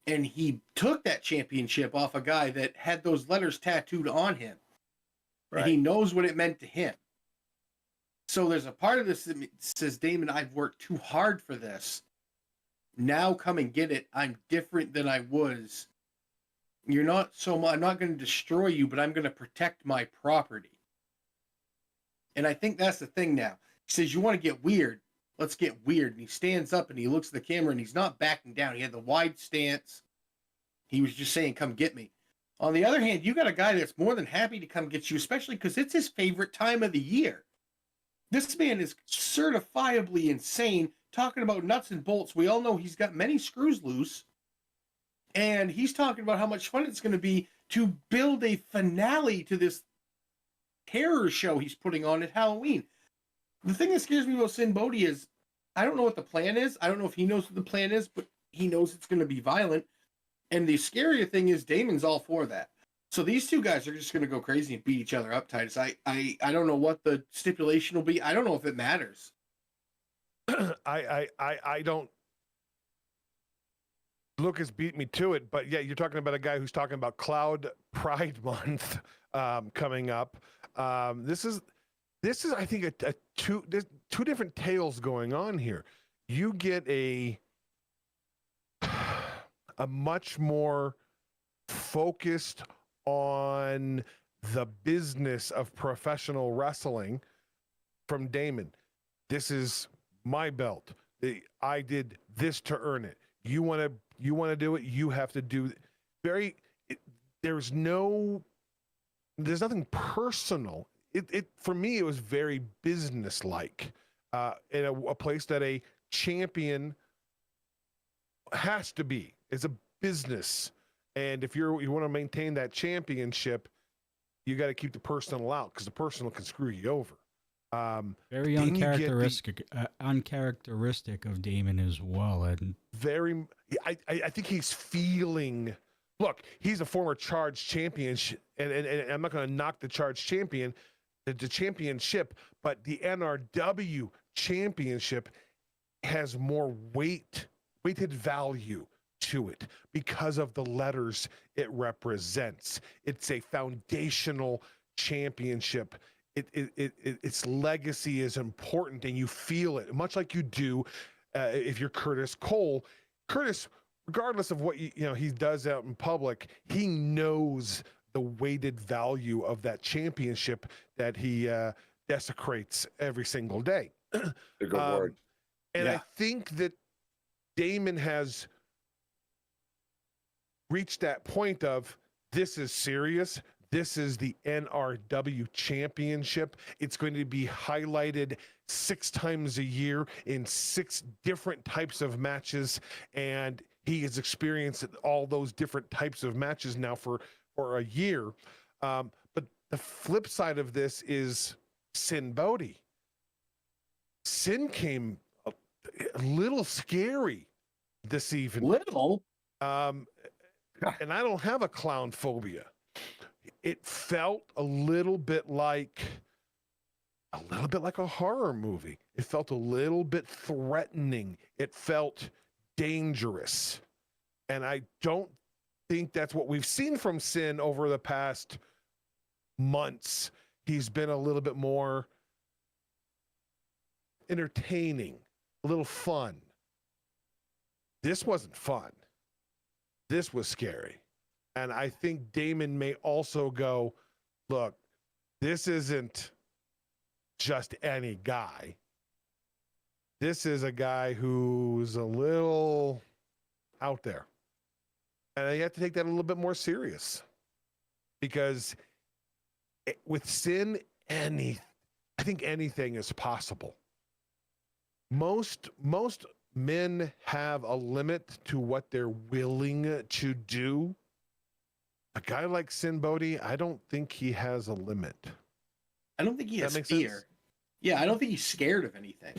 And he took that championship off a guy that had those letters tattooed on him. Right. And he knows what it meant to him. So there's a part of this that says, Damon, I've worked too hard for this. Now come and get it. I'm different than I was. You're not so much, I'm not going to destroy you, but I'm going to protect my property. And I think that's the thing now. He says, you want to get weird? Let's get weird. And he stands up and he looks at the camera and he's not backing down. He had the wide stance. He was just saying, come get me. On the other hand, you got a guy that's more than happy to come get you, especially because it's his favorite time of the year. This man is certifiably insane, talking about nuts and bolts. We all know he's got many screws loose. And he's talking about how much fun it's going to be to build a finale to this terror show he's putting on at Halloween. The thing that scares me about Sin Bodhi is I don't know what the plan is. I don't know if he knows what the plan is, but he knows it's going to be violent. And the scarier thing is Damon's all for that. So these two guys are just going to go crazy and beat each other up, Titus. I don't know what the stipulation will be. I don't know if it matters.
I don't. Lucas beat me to it, but yeah, you're talking about a guy who's talking about Cloud Pride Month coming up. This is I think there's two different tales going on here. You get a much more focused on the business of professional wrestling from Damon. This is my belt. I did this to earn it. You want to do it, you have to do there's nothing personal. It for me, it was very business-like, in a place that a champion has to be. It's a business. And if you want to maintain that championship, you got to keep the personal out, because the personal can screw you over.
Very uncharacteristic of Damon as well. And
I think he's feeling. Look, he's a former Charge champion, and I'm not going to knock the Charge champion, the championship, but the NRW championship has more weighted value to it because of the letters it represents. It's a foundational championship. Its legacy is important, and you feel it, much like you do if you're Curtis Cole. Curtis, regardless of what he does out in public, he knows the weighted value of that championship that he desecrates every single day.
A good word.
And
Yeah.
I think that Damon has reached that point of, this is serious. This is the NRW championship. It's going to be highlighted 6 times a year in 6 different types of matches. And he has experienced all those different types of matches now for a year. But the flip side of this is Sin Bodhi. Sin came a little scary this evening.
Little?
And I don't have a clown phobia. It felt a little bit like a horror movie. It felt a little bit threatening. It felt dangerous. And I don't think that's what we've seen from Sin over the past months. He's been a little bit more entertaining, a little fun. This wasn't fun. This was scary. And I think Damon may also go, look, this isn't just any guy. This is a guy who's a little out there. And you have to take that a little bit more serious. Because with Sin, I think anything is possible. Most men have a limit to what they're willing to do. A guy like Sin Bodhi, I don't think he has a limit.
I don't think he has
That makes
fear.
sense?
Yeah, I don't think he's scared of anything.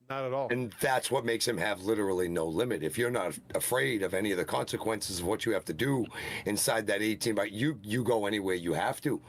Not at all.
And that's what makes him have literally no limit. If you're not afraid of any of the consequences of what you have to do inside that 18, but you go anywhere you have to.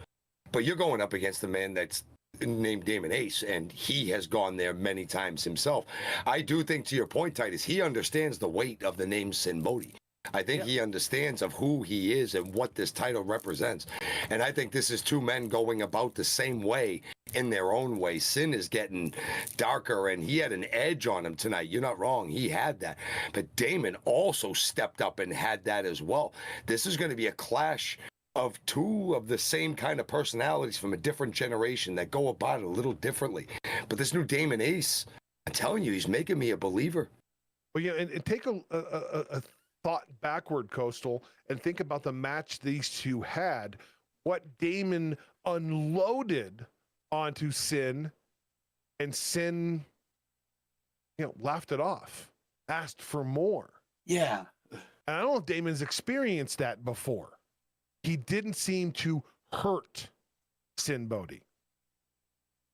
But you're going up against a man that's named Damon Ace, and he has gone there many times himself. I do think, to your point, Titus, he understands the weight of the name Sin Bodhi. I think he understands of who he is and what this title represents. And I think this is two men going about the same way in their own way. Sin is getting darker, and he had an edge on him tonight. You're not wrong. He had that. But Damon also stepped up and had that as well. This is going to be a clash of two of the same kind of personalities from a different generation that go about it a little differently. But this new Damon Ace, I'm telling you, he's making me a believer.
Well, yeah, and take a thought backward, Coastal, and think about the match these two had. What Damon unloaded onto Sin, and Sin, laughed it off, asked for more.
Yeah.
And I don't know if Damon's experienced that before. He didn't seem to hurt Sin Bodhi.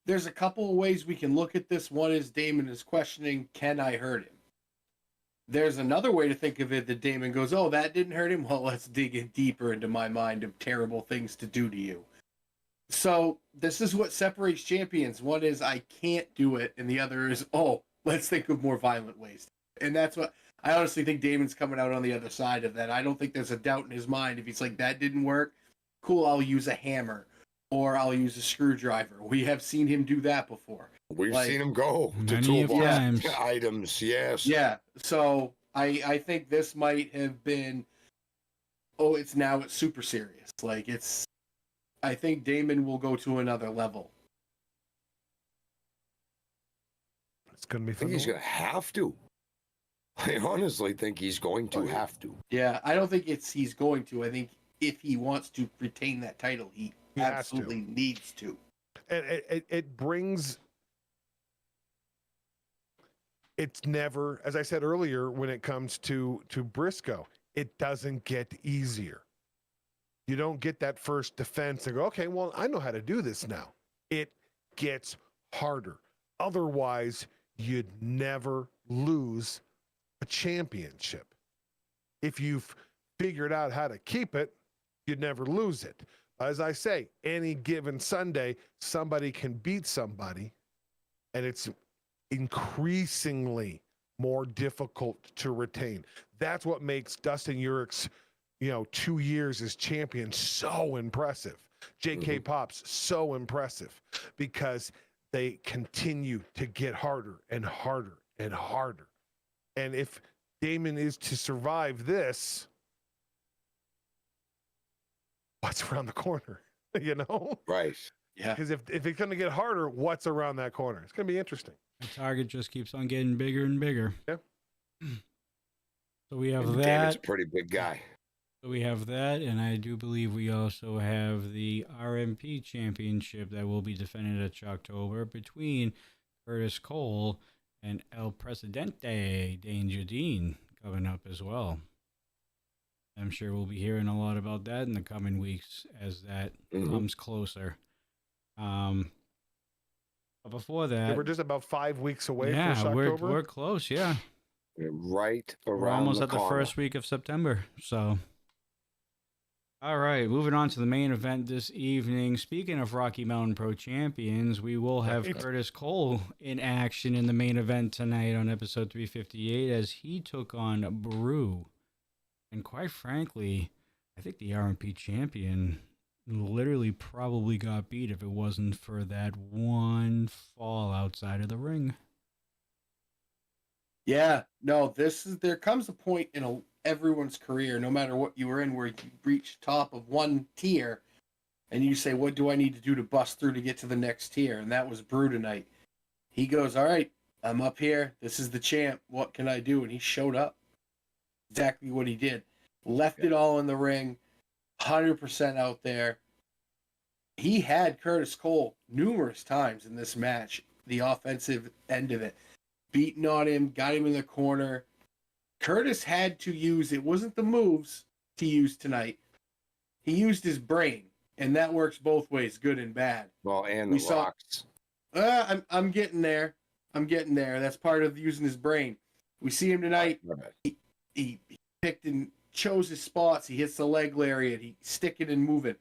There's a couple of ways we can look at this. One is Damon is questioning, can I hurt him? There's another way to think of it that Damon goes, oh, that didn't hurt him? Well, let's dig in deeper into my mind of terrible things to do to you. So this is what separates champions. One is I can't do it, and the other is, oh, let's think of more violent ways. And that's what I honestly think Damon's coming out on the other side of that. I don't think there's a doubt in his mind. If he's like, that didn't work, cool, I'll use a hammer or I'll use a screwdriver. We have seen him do that before.
We've seen him go to
many
toolbox
times.
items, yes.
Yeah, so I think this might have been, it's super serious. I think Damon will go to another level.
It's going to be
I think
fun.
he's going to have to. I honestly think he's going to have to.
Yeah, I don't think he's going to. I think if he wants to retain that title, he absolutely needs to.
And it brings... It's never, as I said earlier, when it comes to Briscoe, it doesn't get easier. You don't get that first defense and go, okay, well, I know how to do this now. It gets harder. Otherwise, you'd never lose a championship. If you've figured out how to keep it, you'd never lose it. As I say, any given Sunday, somebody can beat somebody, and it's increasingly more difficult to retain. That's what makes Dustin Urich's 2 years as champion so impressive. JK Pops so impressive, because they continue to get harder and harder and harder. And if Damon is to survive this, what's around the corner?
Right.
Yeah.
Because if it's going to get harder, what's around that corner? It's going to be interesting.
The target just keeps on getting bigger and bigger.
Yeah.
So we have
Damon's
that.
a pretty big guy.
So we have that, and I do believe we also have the RMP championship that will be defended at October between Curtis Cole and El Presidente Danger Dean coming up as well. I'm sure we'll be hearing a lot about that in the coming weeks as that comes closer. But before that,
We're just about 5 weeks away from
we're
October.
we're close. Yeah,
Right around
we're almost
the
at the
corner.
first week of September. So, all right, moving on to the main event this evening. Speaking of Rocky Mountain Pro Champions, we will have
Right.
Curtis Cole in action in the main event tonight on episode 358 as he took on Brew. And quite frankly, I think the RMP champion literally probably got beat if it wasn't for that one fall outside of the ring.
Yeah, no, there comes a point in everyone's career, no matter what you were in, where you reach top of one tier and you say, what do I need to do to bust through to get to the next tier? And that was Brew tonight. He goes, all right, I'm up here. This is the champ. What can I do? And he showed up. Exactly what he did. Left it all in the ring, 100% out there. He had Curtis Cole numerous times in this match, the offensive end of it. Beating on him, got him in the corner. Curtis had to use, it wasn't the moves to use tonight. He used his brain, and that works both ways, good and bad.
Well, and
We
the
saw-
rocks.
I'm getting there. That's part of using his brain. We see him tonight. He picked and chose his spots. He hits the leg lariat. He sticking and moving.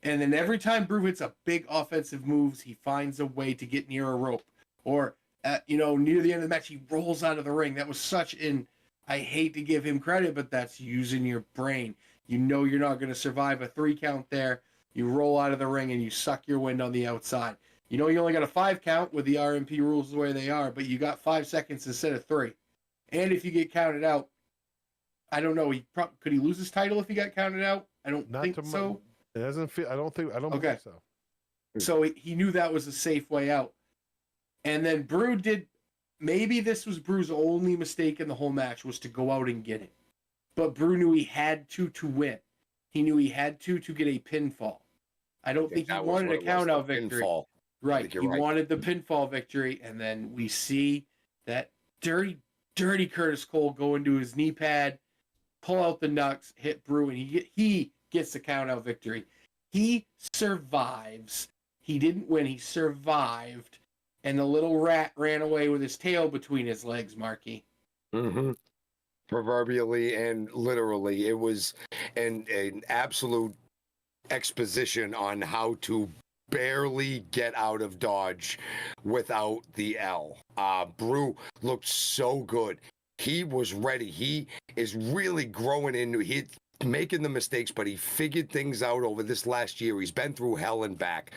And then every time Brew hits a big offensive moves, he finds a way to get near a rope. Or, near the end of the match, he rolls out of the ring. That was such an I hate to give him credit, but that's using your brain. You know you're not going to survive a 3 count there. You roll out of the ring and you suck your wind on the outside. You know you only got a 5 count with the RMP rules the way they are, but you got 5 seconds instead of 3. And if you get counted out, I don't know. Could he lose his title if he got counted out? I don't think so.
It doesn't feel. I don't believe so.
So he knew that was a safe way out. And then Brew did. Maybe this was Brew's only mistake in the whole match, was to go out and get it. But Brew knew he had to win. He knew he had to get a pinfall. I don't think he wanted a count out victory.
Pinfall.
Right. He wanted the pinfall victory, and then we see that dirty Curtis Cole go into his knee pad, pull out the knucks, hit Brew, and he gets the count out victory. He survives. He didn't win. He survived. And the little rat ran away with his tail between his legs, Marky.
Mm-hmm. Proverbially and literally. It was an absolute exposition on how to barely get out of Dodge without the L. Brew looked so good. He was ready. He is really growing into it. Making the mistakes, but he figured things out over this last year. He's been through hell and back.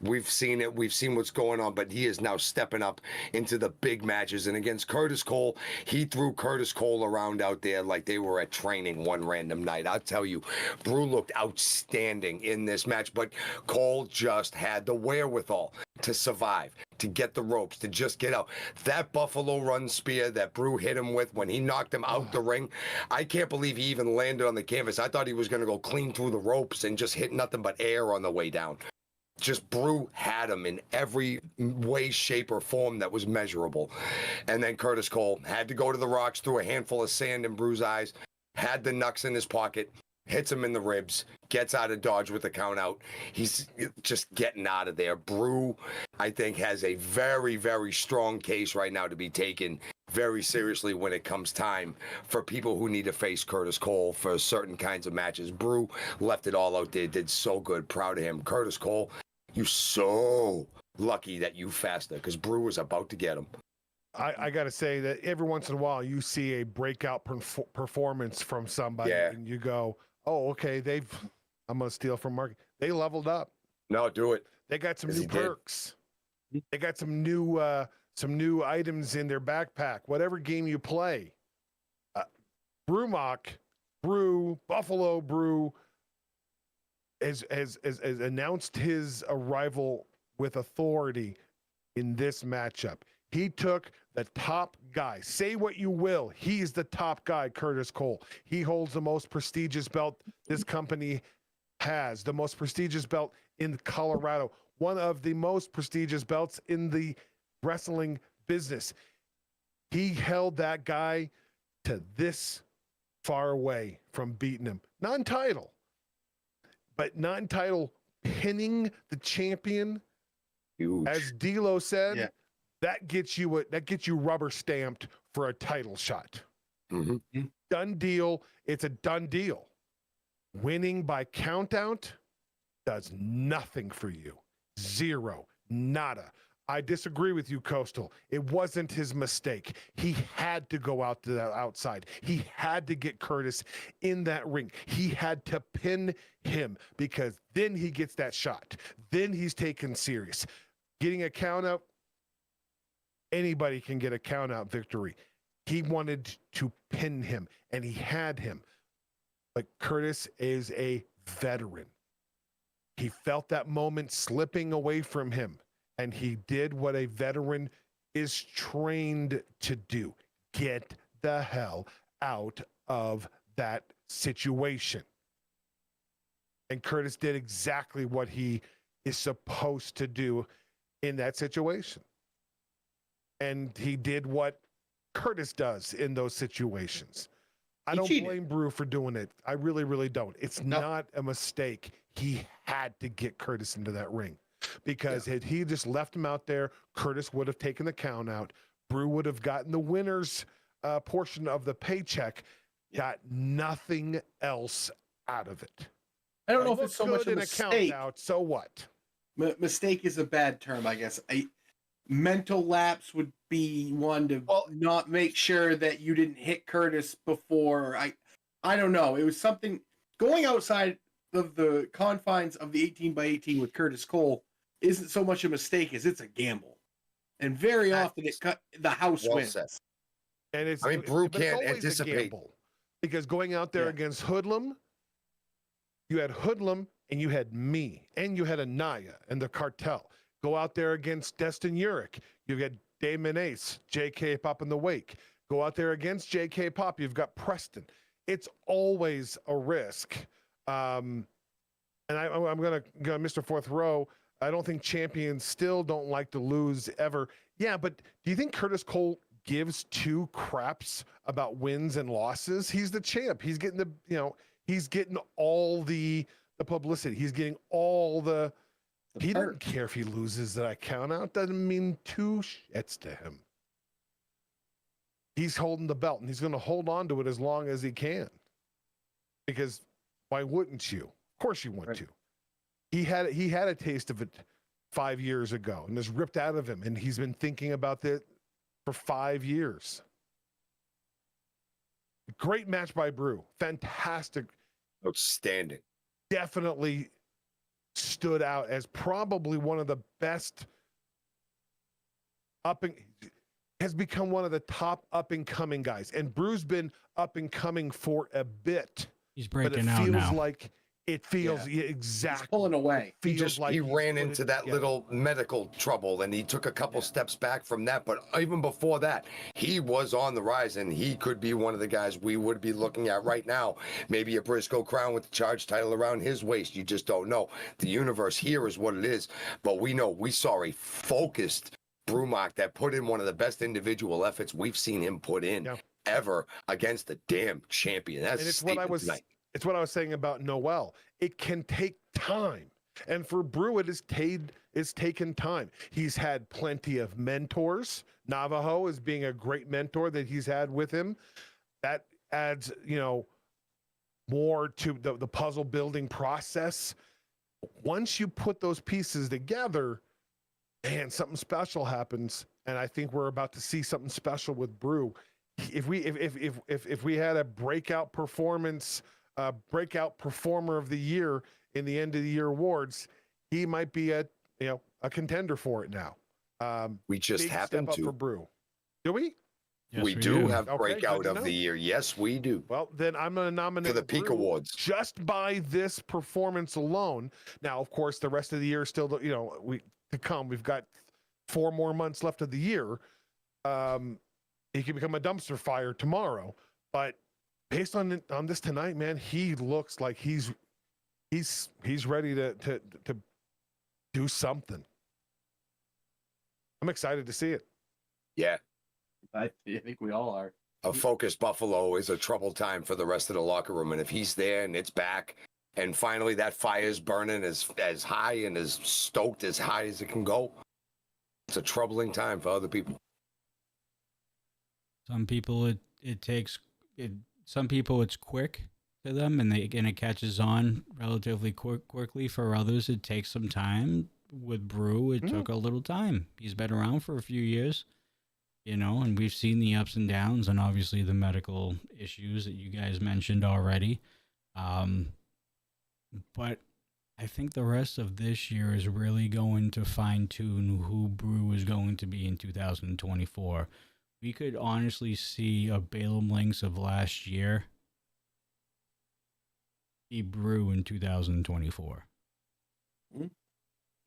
We've seen it. We've seen what's going on, but he is now stepping up into the big matches. And against Curtis Cole, he threw Curtis Cole around out there like they were at training one random night. I'll tell you, Brew looked outstanding in this match, but Cole just had the wherewithal to survive, to get the ropes, to just get out. That Buffalo Run spear that Brew hit him with when he knocked him out the ring, I can't believe he even landed on the canvas. I thought he was going to go clean through the ropes and just hit nothing but air on the way down. Just Brew had him in every way, shape, or form that was measurable. And then Curtis Cole had to go to the rocks, threw a handful of sand in Brew's eyes, had the knucks in his pocket, hits him in the ribs, gets out of Dodge with the count out. He's just getting out of there. Brew, I think, has a very, very strong case right now to be taken very seriously when it comes time for people who need to face Curtis Cole for certain kinds of matches. Brew left it all out there, did so good. Proud of him. Curtis Cole, you so lucky that you faster, because Brew was about to get him.
I got to say that every once in a while you see a breakout performance from somebody, and you go, oh, okay, I'm going to steal from Mark. They leveled up.
No, do it.
They got some new perks. They got some new items in their backpack. Whatever game you play, Buffalo Brew has announced his arrival with authority in this matchup. He took the top guy. Say what you will, he's the top guy, Curtis Cole. He holds the most prestigious belt this company has, the most prestigious belt in Colorado, one of the most prestigious belts in the wrestling business. He held that guy to this far away from beating him. Non-title, but non-title pinning the champion.
Huge.
As D'Lo said, that gets you rubber stamped for a title shot.
Mm-hmm.
Done deal. It's a done deal. Winning by countout does nothing for you. Zero. Nada. I disagree with you, Coastal. It wasn't his mistake. He had to go out to the outside. He had to get Curtis in that ring. He had to pin him, because then he gets that shot. Then he's taken serious. Getting a count out, anybody can get a count out victory. He wanted to pin him, and he had him. But Curtis is a veteran. He felt that moment slipping away from him, and he did what a veteran is trained to do. Get the hell out of that situation. And Curtis did exactly what he is supposed to do in that situation. And he did what Curtis does in those situations. I don't blame Brew for doing it. I really, really don't. It's not a mistake. He had to get Curtis into that ring, because had he just left him out there, Curtis would have taken the count out. Brew would have gotten the winner's portion of the paycheck, got nothing else out of it.
I don't know if it's so much a
mistake.
mistake.
Count out, so what?
Mistake is a bad term, I guess. mental lapse would be one to not make sure that you didn't hit Curtis before. I don't know. It was something going outside of the confines of the 18 by 18 with Curtis Cole isn't so much a mistake as it's a gamble. And very often the house wins.
Said.
And it's,
I mean, Brew
but it's
can't
always
anticipate.
a gamble, because going out there against Hoodlum, you had Hoodlum and you had me and you had Anaya and the cartel. Go out there against Destin Urich. You've got Damon Ace, JK Pop in the wake. Go out there against JK Pop. You've got Preston. It's always a risk. And I'm going to go Mr. Fourth Row. I don't think champions still don't like to lose ever. Yeah, but do you think Curtis Cole gives two craps about wins and losses? He's the champ. He's getting he's getting all the publicity. He's getting all the he doesn't care if he loses that count out. Doesn't mean two shits to him. He's holding the belt, and he's going to hold on to it as long as he can. Because why wouldn't you? Of course you want to. He had a taste of it 5 years ago, and was ripped out of him, and he's been thinking about that for 5 years. Great match by Brew. Fantastic.
Outstanding.
Definitely stood out as probably one of the best has become one of the top up and coming guys. And Brew's been up and coming for a bit.
He's breaking
out now. It feels exactly.
He's pulling away.
He ran into that little medical trouble, and he took a couple steps back from that. But even before that, he was on the rise, and he could be one of the guys we would be looking at right now. Maybe a Briscoe crown with the charge title around his waist. You just don't know. The universe here is what it is. But we saw a focused Brewmark that put in one of the best individual efforts we've seen him put in ever against the damn champion. It's what I was saying about Noel. It can take time. And for Brew, it has taken time. He's had plenty of mentors. Navajo is being a great mentor that he's had with him. That adds, more to the puzzle building process. Once you put those pieces together, man, something special happens. And I think we're about to see something special with Brew. If we had a breakout performance, breakout performer of the year in the end of the year awards, he might be a contender for it now. We just happen to
for Brew. Do we?
Yes, we do have breakout of the year. Yes, we do.
Well, then I'm going to nominate
for the Peak Awards
just by this performance alone. Now, of course, the rest of the year is still, to come. We've got 4 more months left of the year. He could become a dumpster fire tomorrow, but based on this tonight, man, he looks like he's ready to do something. I'm excited to see it.
Yeah.
I think we all are.
A focused Buffalo is a troubled time for the rest of the locker room. And if he's there and it's back, and finally that fire's burning as high and as stoked as high as it can go, it's a troubling time for other people.
Some people some people it's quick to them and it catches on relatively quickly. For others, it takes some time. With Brew, it took a little time. He's been around for a few years, and we've seen the ups and downs and obviously the medical issues that you guys mentioned already. But I think the rest of this year is really going to fine tune who Brew is going to be in 2024. We could honestly see a Balaam Lynx of last year be Brew in 2024.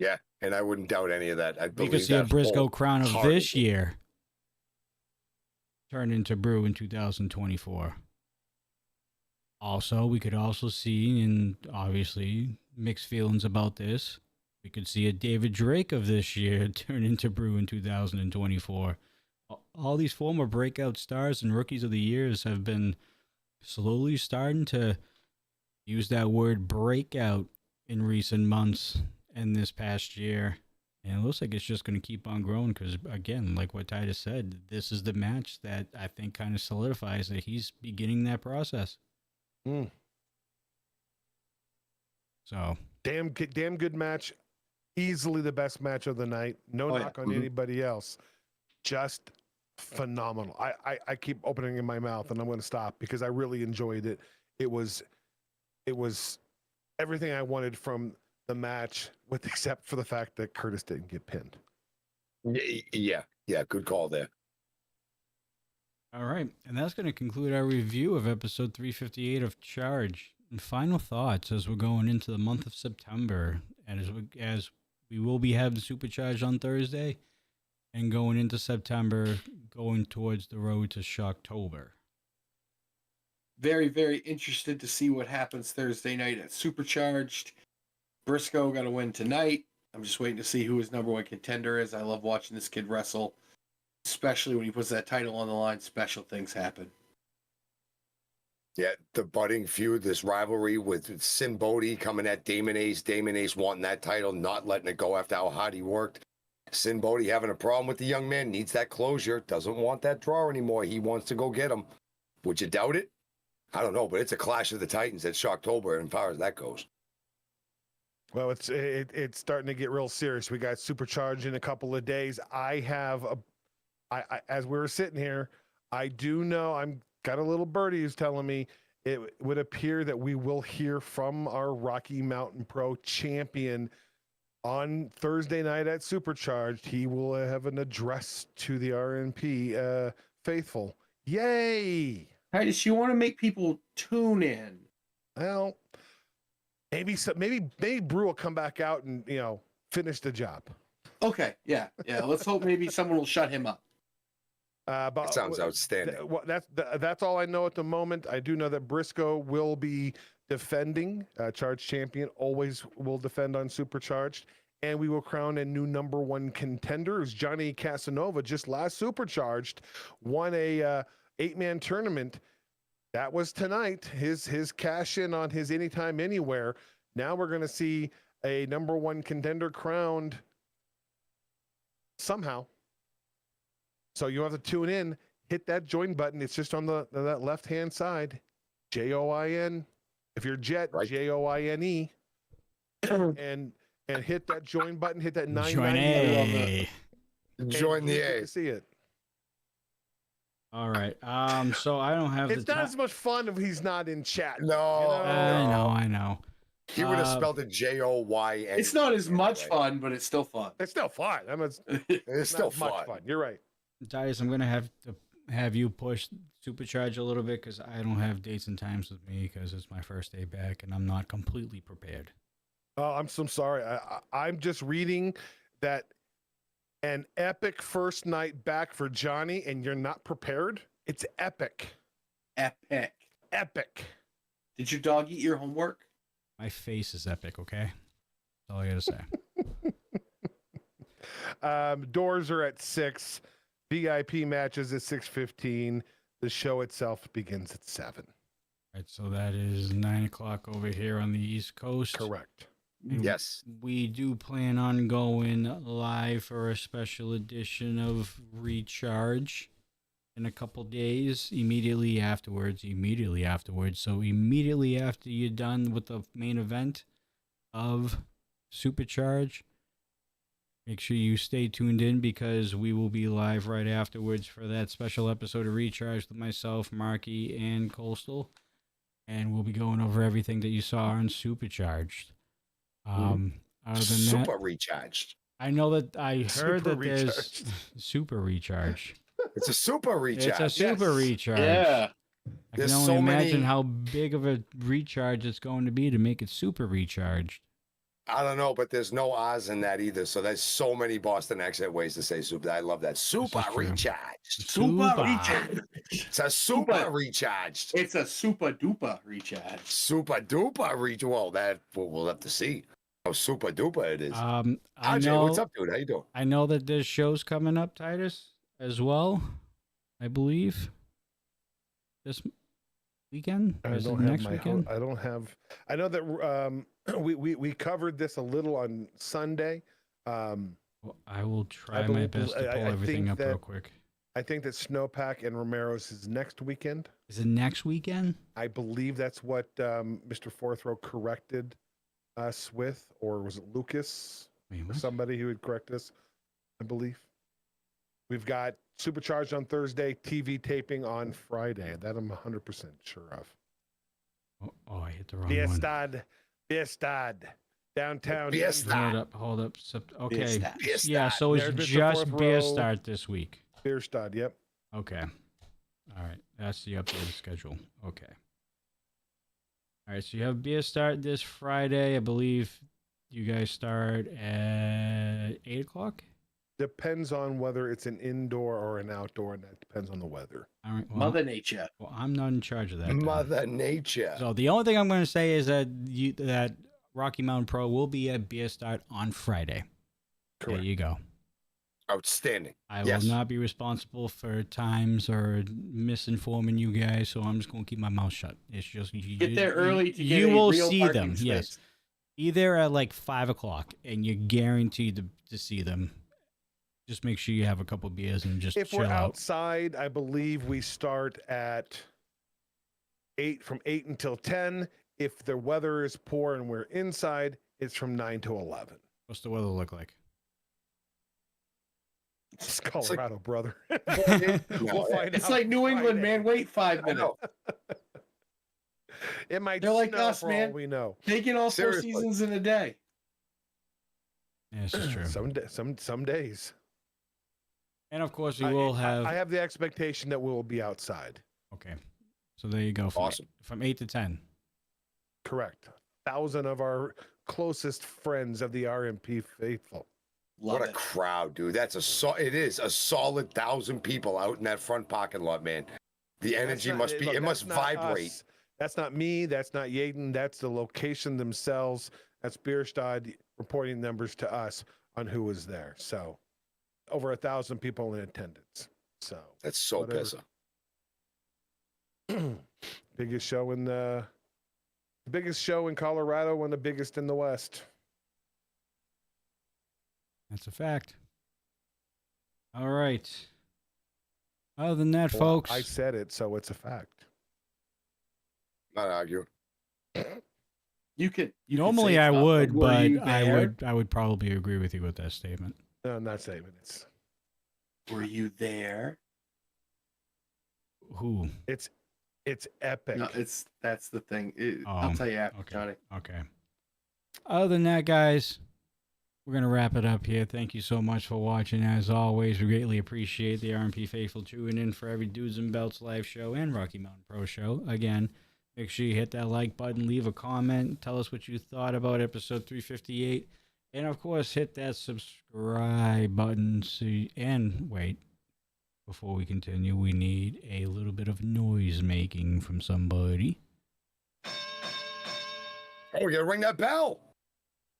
Yeah, and I wouldn't doubt any of that. I believe
we could see a Briscoe crown of this year turn into Brew in 2024. Also, we could also see, and obviously mixed feelings about this, we could see a David Drake of this year turn into Brew in 2024. All these former breakout stars and rookies of the years have been slowly starting to use that word breakout in recent months and this past year. And it looks like it's just going to keep on growing because, again, like what Titus said, this is the match that I think kind of solidifies that he's beginning that process. So
damn good match. easily the best match of the night. No
Oh, yeah.
knock on
Mhm.
anybody else. Just phenomenal. I keep opening in my mouth and I'm going to stop because I really enjoyed it. It was everything I wanted from the match, with except for the fact that Curtis didn't get pinned.
Yeah, good call there.
All right, and that's going to conclude our review of episode 358 of Charge. And final thoughts as we're going into the month of September, and as we will be having Supercharged on Thursday, and going into September, going towards the road to Shocktober.
Very, very interested to see what happens Thursday night at Supercharged. Briscoe got to win tonight. I'm just waiting to see who his number one contender is. I love watching this kid wrestle, especially when he puts that title on the line. Special things happen.
Yeah, the budding feud, this rivalry with Sin Bodhi coming at Damon Ace. Damon Ace wanting that title, not letting it go after how hard he worked. Sin Bodhi having a problem with the young man, needs that closure, doesn't want that draw anymore. He wants to go get him. Would you doubt it? I don't know, but it's a clash of the Titans at Shocktober as far as that goes.
Well, it's starting to get real serious. We got Supercharged in a couple of days. As we were sitting here, I do know I'm got a little birdie who's telling me it would appear that we will hear from our Rocky Mountain Pro champion on Thursday night at Supercharged. He will have an address to the RNP faithful. Yay!
Titus, you want to make people tune in?
Well, maybe Brew will come back out and finish the job.
Okay, yeah. Let's hope maybe someone will shut him up.
But
That sounds outstanding.
That's all I know at the moment. I do know that Briscoe will be defending. Charge champion always will defend on Supercharged. And we will crown a new number one contender. Who's Johnny Casanova, just last Supercharged, won a 8-man tournament. That was tonight. His cash in on his Anytime Anywhere. Now we're going to see a number one contender crowned somehow. So you have to tune in, hit that join button. It's just on that left-hand side. JOIN. If you're Jet, right. JOINE. and hit that join button, hit that 990 on the
join the A.
To see it.
All right. So I don't have
it's not as much fun if he's not in chat.
No.
I know.
He would have spelled it JOYN.
It's not as much fun, but it's still fun.
It's still fun.
It's still
much fun. You're right.
Dias, I'm going to have to have you push Supercharge a little bit because I don't have dates and times with me because it's my first day back and I'm not completely prepared.
Oh, I'm so sorry. I'm just reading that an epic first night back for Johnny and you're not prepared. It's epic.
Epic. Did your dog eat your homework?
My face is epic, okay? That's all I got to say.
Doors are at 6. VIP matches at 6:15. The show itself begins at 7.
Right, so that is 9 o'clock over here on the East Coast.
Correct.
And
yes.
We do plan on going live for a special edition of Recharge in a couple days, immediately afterwards. So immediately after you're done with the main event of Supercharge, make sure you stay tuned in because we will be live right afterwards for that special episode of Recharge with myself, Marky, and Coastal. And we'll be going over everything that you saw on Supercharged. Other than
super
that,
recharged.
I know that I heard that
recharged.
there's super recharge.
It's a super recharge.
It's a super recharge.
Yeah.
I
There's
can only
so
imagine
many-
how big of a recharge it's going to be to make it super recharged.
I don't know, but there's no Oz in that either. So there's so many Boston accent ways to say super. I love that. Super
true.
recharged.
Super recharge.
It's a super recharged.
It's a super duper recharge.
Super duper recharge. Well, that we'll have to see how super duper it is.
I
Ajay,
know.
what's up, dude? How you doing?
I know that there's shows coming up, Titus, as well. I believe this weekend. Or is it next weekend?
I don't have. I know that we covered this a little on Sunday.
Well, I will try
I
my
believe-
best to pull
I
everything
think
up
that-
real quick.
I think that Snowpack and Romero's is next weekend.
Is it next weekend?
I believe that's what Mr. Fourth Row corrected us with, or was it Lucas?
Wait,
for
what?
somebody who would correct us, I believe. We've got Supercharged on Thursday, TV taping on Friday. That I'm 100% sure of.
Oh, I hit the wrong one.
Biestad, downtown.
Biestad.
Hold up. Okay.
Biestad.
Yeah, so it's
There's Mr.
just
Fourth
beer
Row.
start this week.
Bierstadt, yep.
Okay. All right. That's the updated schedule. Okay. All right. So you have beer start this Friday. I believe you guys start at 8 o'clock.
Depends on whether it's an indoor or an outdoor, and that depends on the weather.
All right. Well,
Mother Nature.
well, I'm not in charge of that. then.
Mother Nature.
So the only thing I'm going to say is that that Rocky Mountain Pro will be at beer start on Friday.
Correct.
There you go.
Outstanding.
I
Yes.
will not be responsible for times or misinforming you guys, so I'm just going to keep my mouth shut. It's just
Get there early to get
you
a
will
real
see
parking
them.
space.
Yes, either at like 5 o'clock, and you're guaranteed to see them. Just make sure you have a couple beers and just
If
chill
we're
out.
outside, I believe we start at 8 from 8 until 10. If the weather is poor and we're inside, it's from 9 to 11.
What's the weather look like?
It's Colorado, brother.
No,
We'll find
It's
out
like New England,
Friday.
man. Wait 5
I
minutes.
know.
It might
They're like
snow
us,
for
man.
all we know.
Taking all 4
Seriously.
seasons in a day.
Yeah, this is true.
Some days.
And of course, we will have.
I have the expectation that we will be outside.
Okay, so there you go. From
Awesome.
From 8 to 10.
Correct. 1,000 of our closest friends of the RMP faithful.
Love
What a
it.
crowd, dude. It is a solid 1,000 people out in that front parking lot, man. The energy must be, it must vibrate.
Us. That's not me. That's not Yaden. That's the location themselves. That's Bierstadt reporting numbers to us on who was there. So over 1,000 people in attendance. So
That's so
Whatever.
pissa.
biggest show in the biggest show in Colorado and the biggest in the West.
That's a fact. All right. Other than that,
Well,
folks.
I said it, so it's a fact.
Not argue.
You could
Normally
say
I
it's up,
would,
were
but
you there?
I would probably agree with you with that statement.
No, I'm not saying it.
Were you there?
Who?
It's epic.
No, that's the thing.
Oh,
I'll tell you after,
okay.
Johnny.
Okay. Other than that, guys, we're going to wrap it up here. Thank you so much for watching. As always, we greatly appreciate the RMP Faithful tuning in for every Dudes and Belts live show and Rocky Mountain Pro show. Again, make sure you hit that like button, leave a comment, tell us what you thought about episode 358, and of course, hit that subscribe button. And wait, before we continue, we need a little bit of noise making from somebody.
Oh, we gotta ring that bell.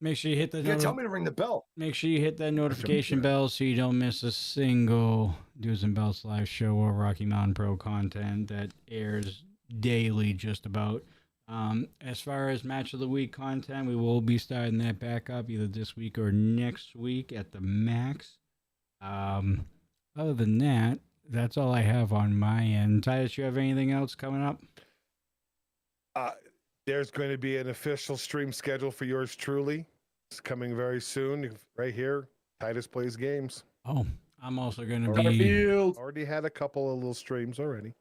Make sure you hit the
You gotta tell me to ring the bell.
Make sure you hit that notification bell so you don't miss a single Dudes and Belts live show or Rocky Mountain Pro content that airs daily just about. As far as match of the week content, we will be starting that back up either this week or next week at the max. Other than that, that's all I have on my end. Titus, you have anything else coming up?
There's going to be an official stream schedule for yours truly. It's coming very soon. Right here, Titus Plays Games.
Oh, I'm also going to be...
Garfield.
Already had a couple of little streams already.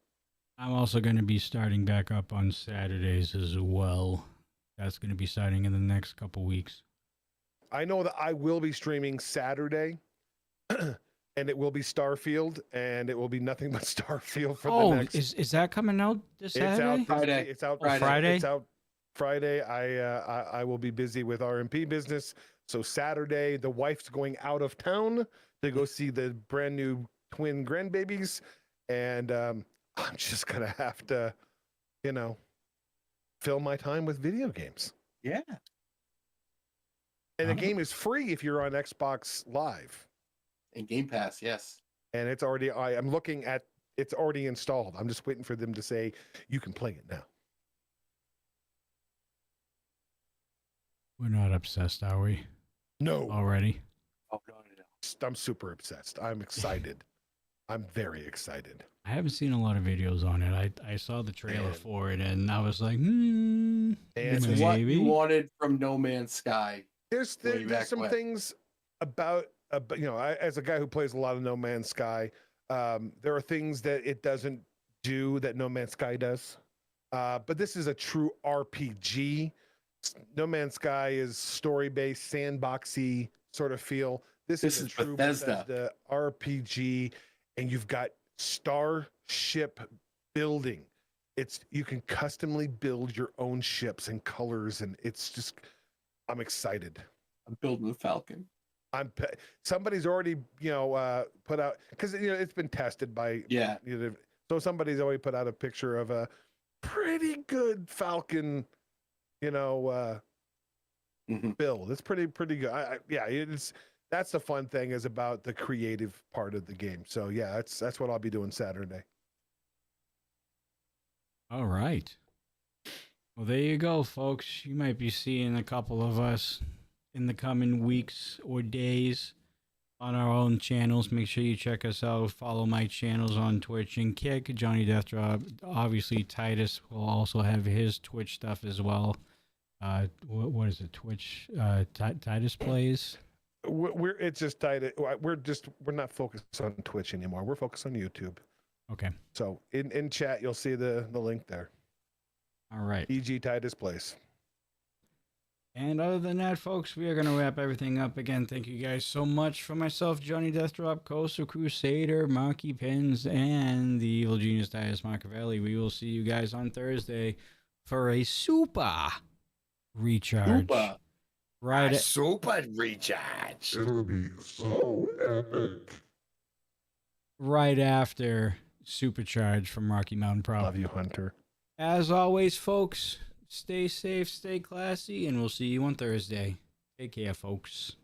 I'm also going to be starting back up on Saturdays as well. That's going to be starting in the next couple weeks.
I know that I will be streaming Saturday, and it will be Starfield, and it will be nothing but Starfield for the next.
Is that coming out this Saturday?
Friday.
It's out
Friday?
It's out Friday. I will be busy with RMP business. So Saturday, the wife's going out of town to go see the brand new twin grandbabies, and I'm just gonna have to, fill my time with video games.
Yeah.
And the game is free if you're on Xbox Live.
And Game Pass, yes.
And it's already, I'm looking at, it's already installed. I'm just waiting for them to say, you can play it now.
We're not obsessed, are we?
No,
Already?
Oh, no.
I'm super obsessed. I'm excited. I'm very excited.
I haven't seen a lot of videos on it. I saw the trailer
Man.
for it, and I was like,
And
It's
Maybe.
what you wanted from No Man's Sky
There's
back
some
when.
things about as a guy who plays a lot of No Man's Sky, there are things that it doesn't do that No Man's Sky does. But this is a true RPG. No Man's Sky is story-based, sandboxy sort of feel. This is a
is
true
Bethesda.
RPG, and you've got starship building. You can customly build your own ships and colors, and it's just, I'm excited.
I'm building the Falcon.
Somebody's already put out, because it's been tested by so somebody's already put out a picture of a pretty good Falcon build. It's pretty good. That's the fun thing, is about the creative part of the game. So yeah, that's what I'll be doing Saturday.
All right. Well, there you go, folks. You might be seeing a couple of us in the coming weeks or days on our own channels. Make sure you check us out. Follow my channels on Twitch and Kick. Johnny Deathdrop. Obviously, Titus will also have his Twitch stuff as well. What is it? Twitch? Titus Plays.
It's just Titus. We're not focused on Twitch anymore. We're focused on YouTube.
Okay.
So in chat, you'll see the link there.
All right.
EG Titus Place.
And other than that, folks, we are going to wrap everything up. Again, thank you guys so much. For myself, Johnny Deathdrop, Coastal Crusader, Marky Pins, and the evil genius Titus Machiavelli. We will see you guys on Thursday for a super recharge.
Super recharge.
It'll be so epic.
Right after Supercharge from Rocky Mountain Pro.
Love you, Hunter.
As always, folks, stay safe, stay classy, and we'll see you on Thursday. Take care, folks.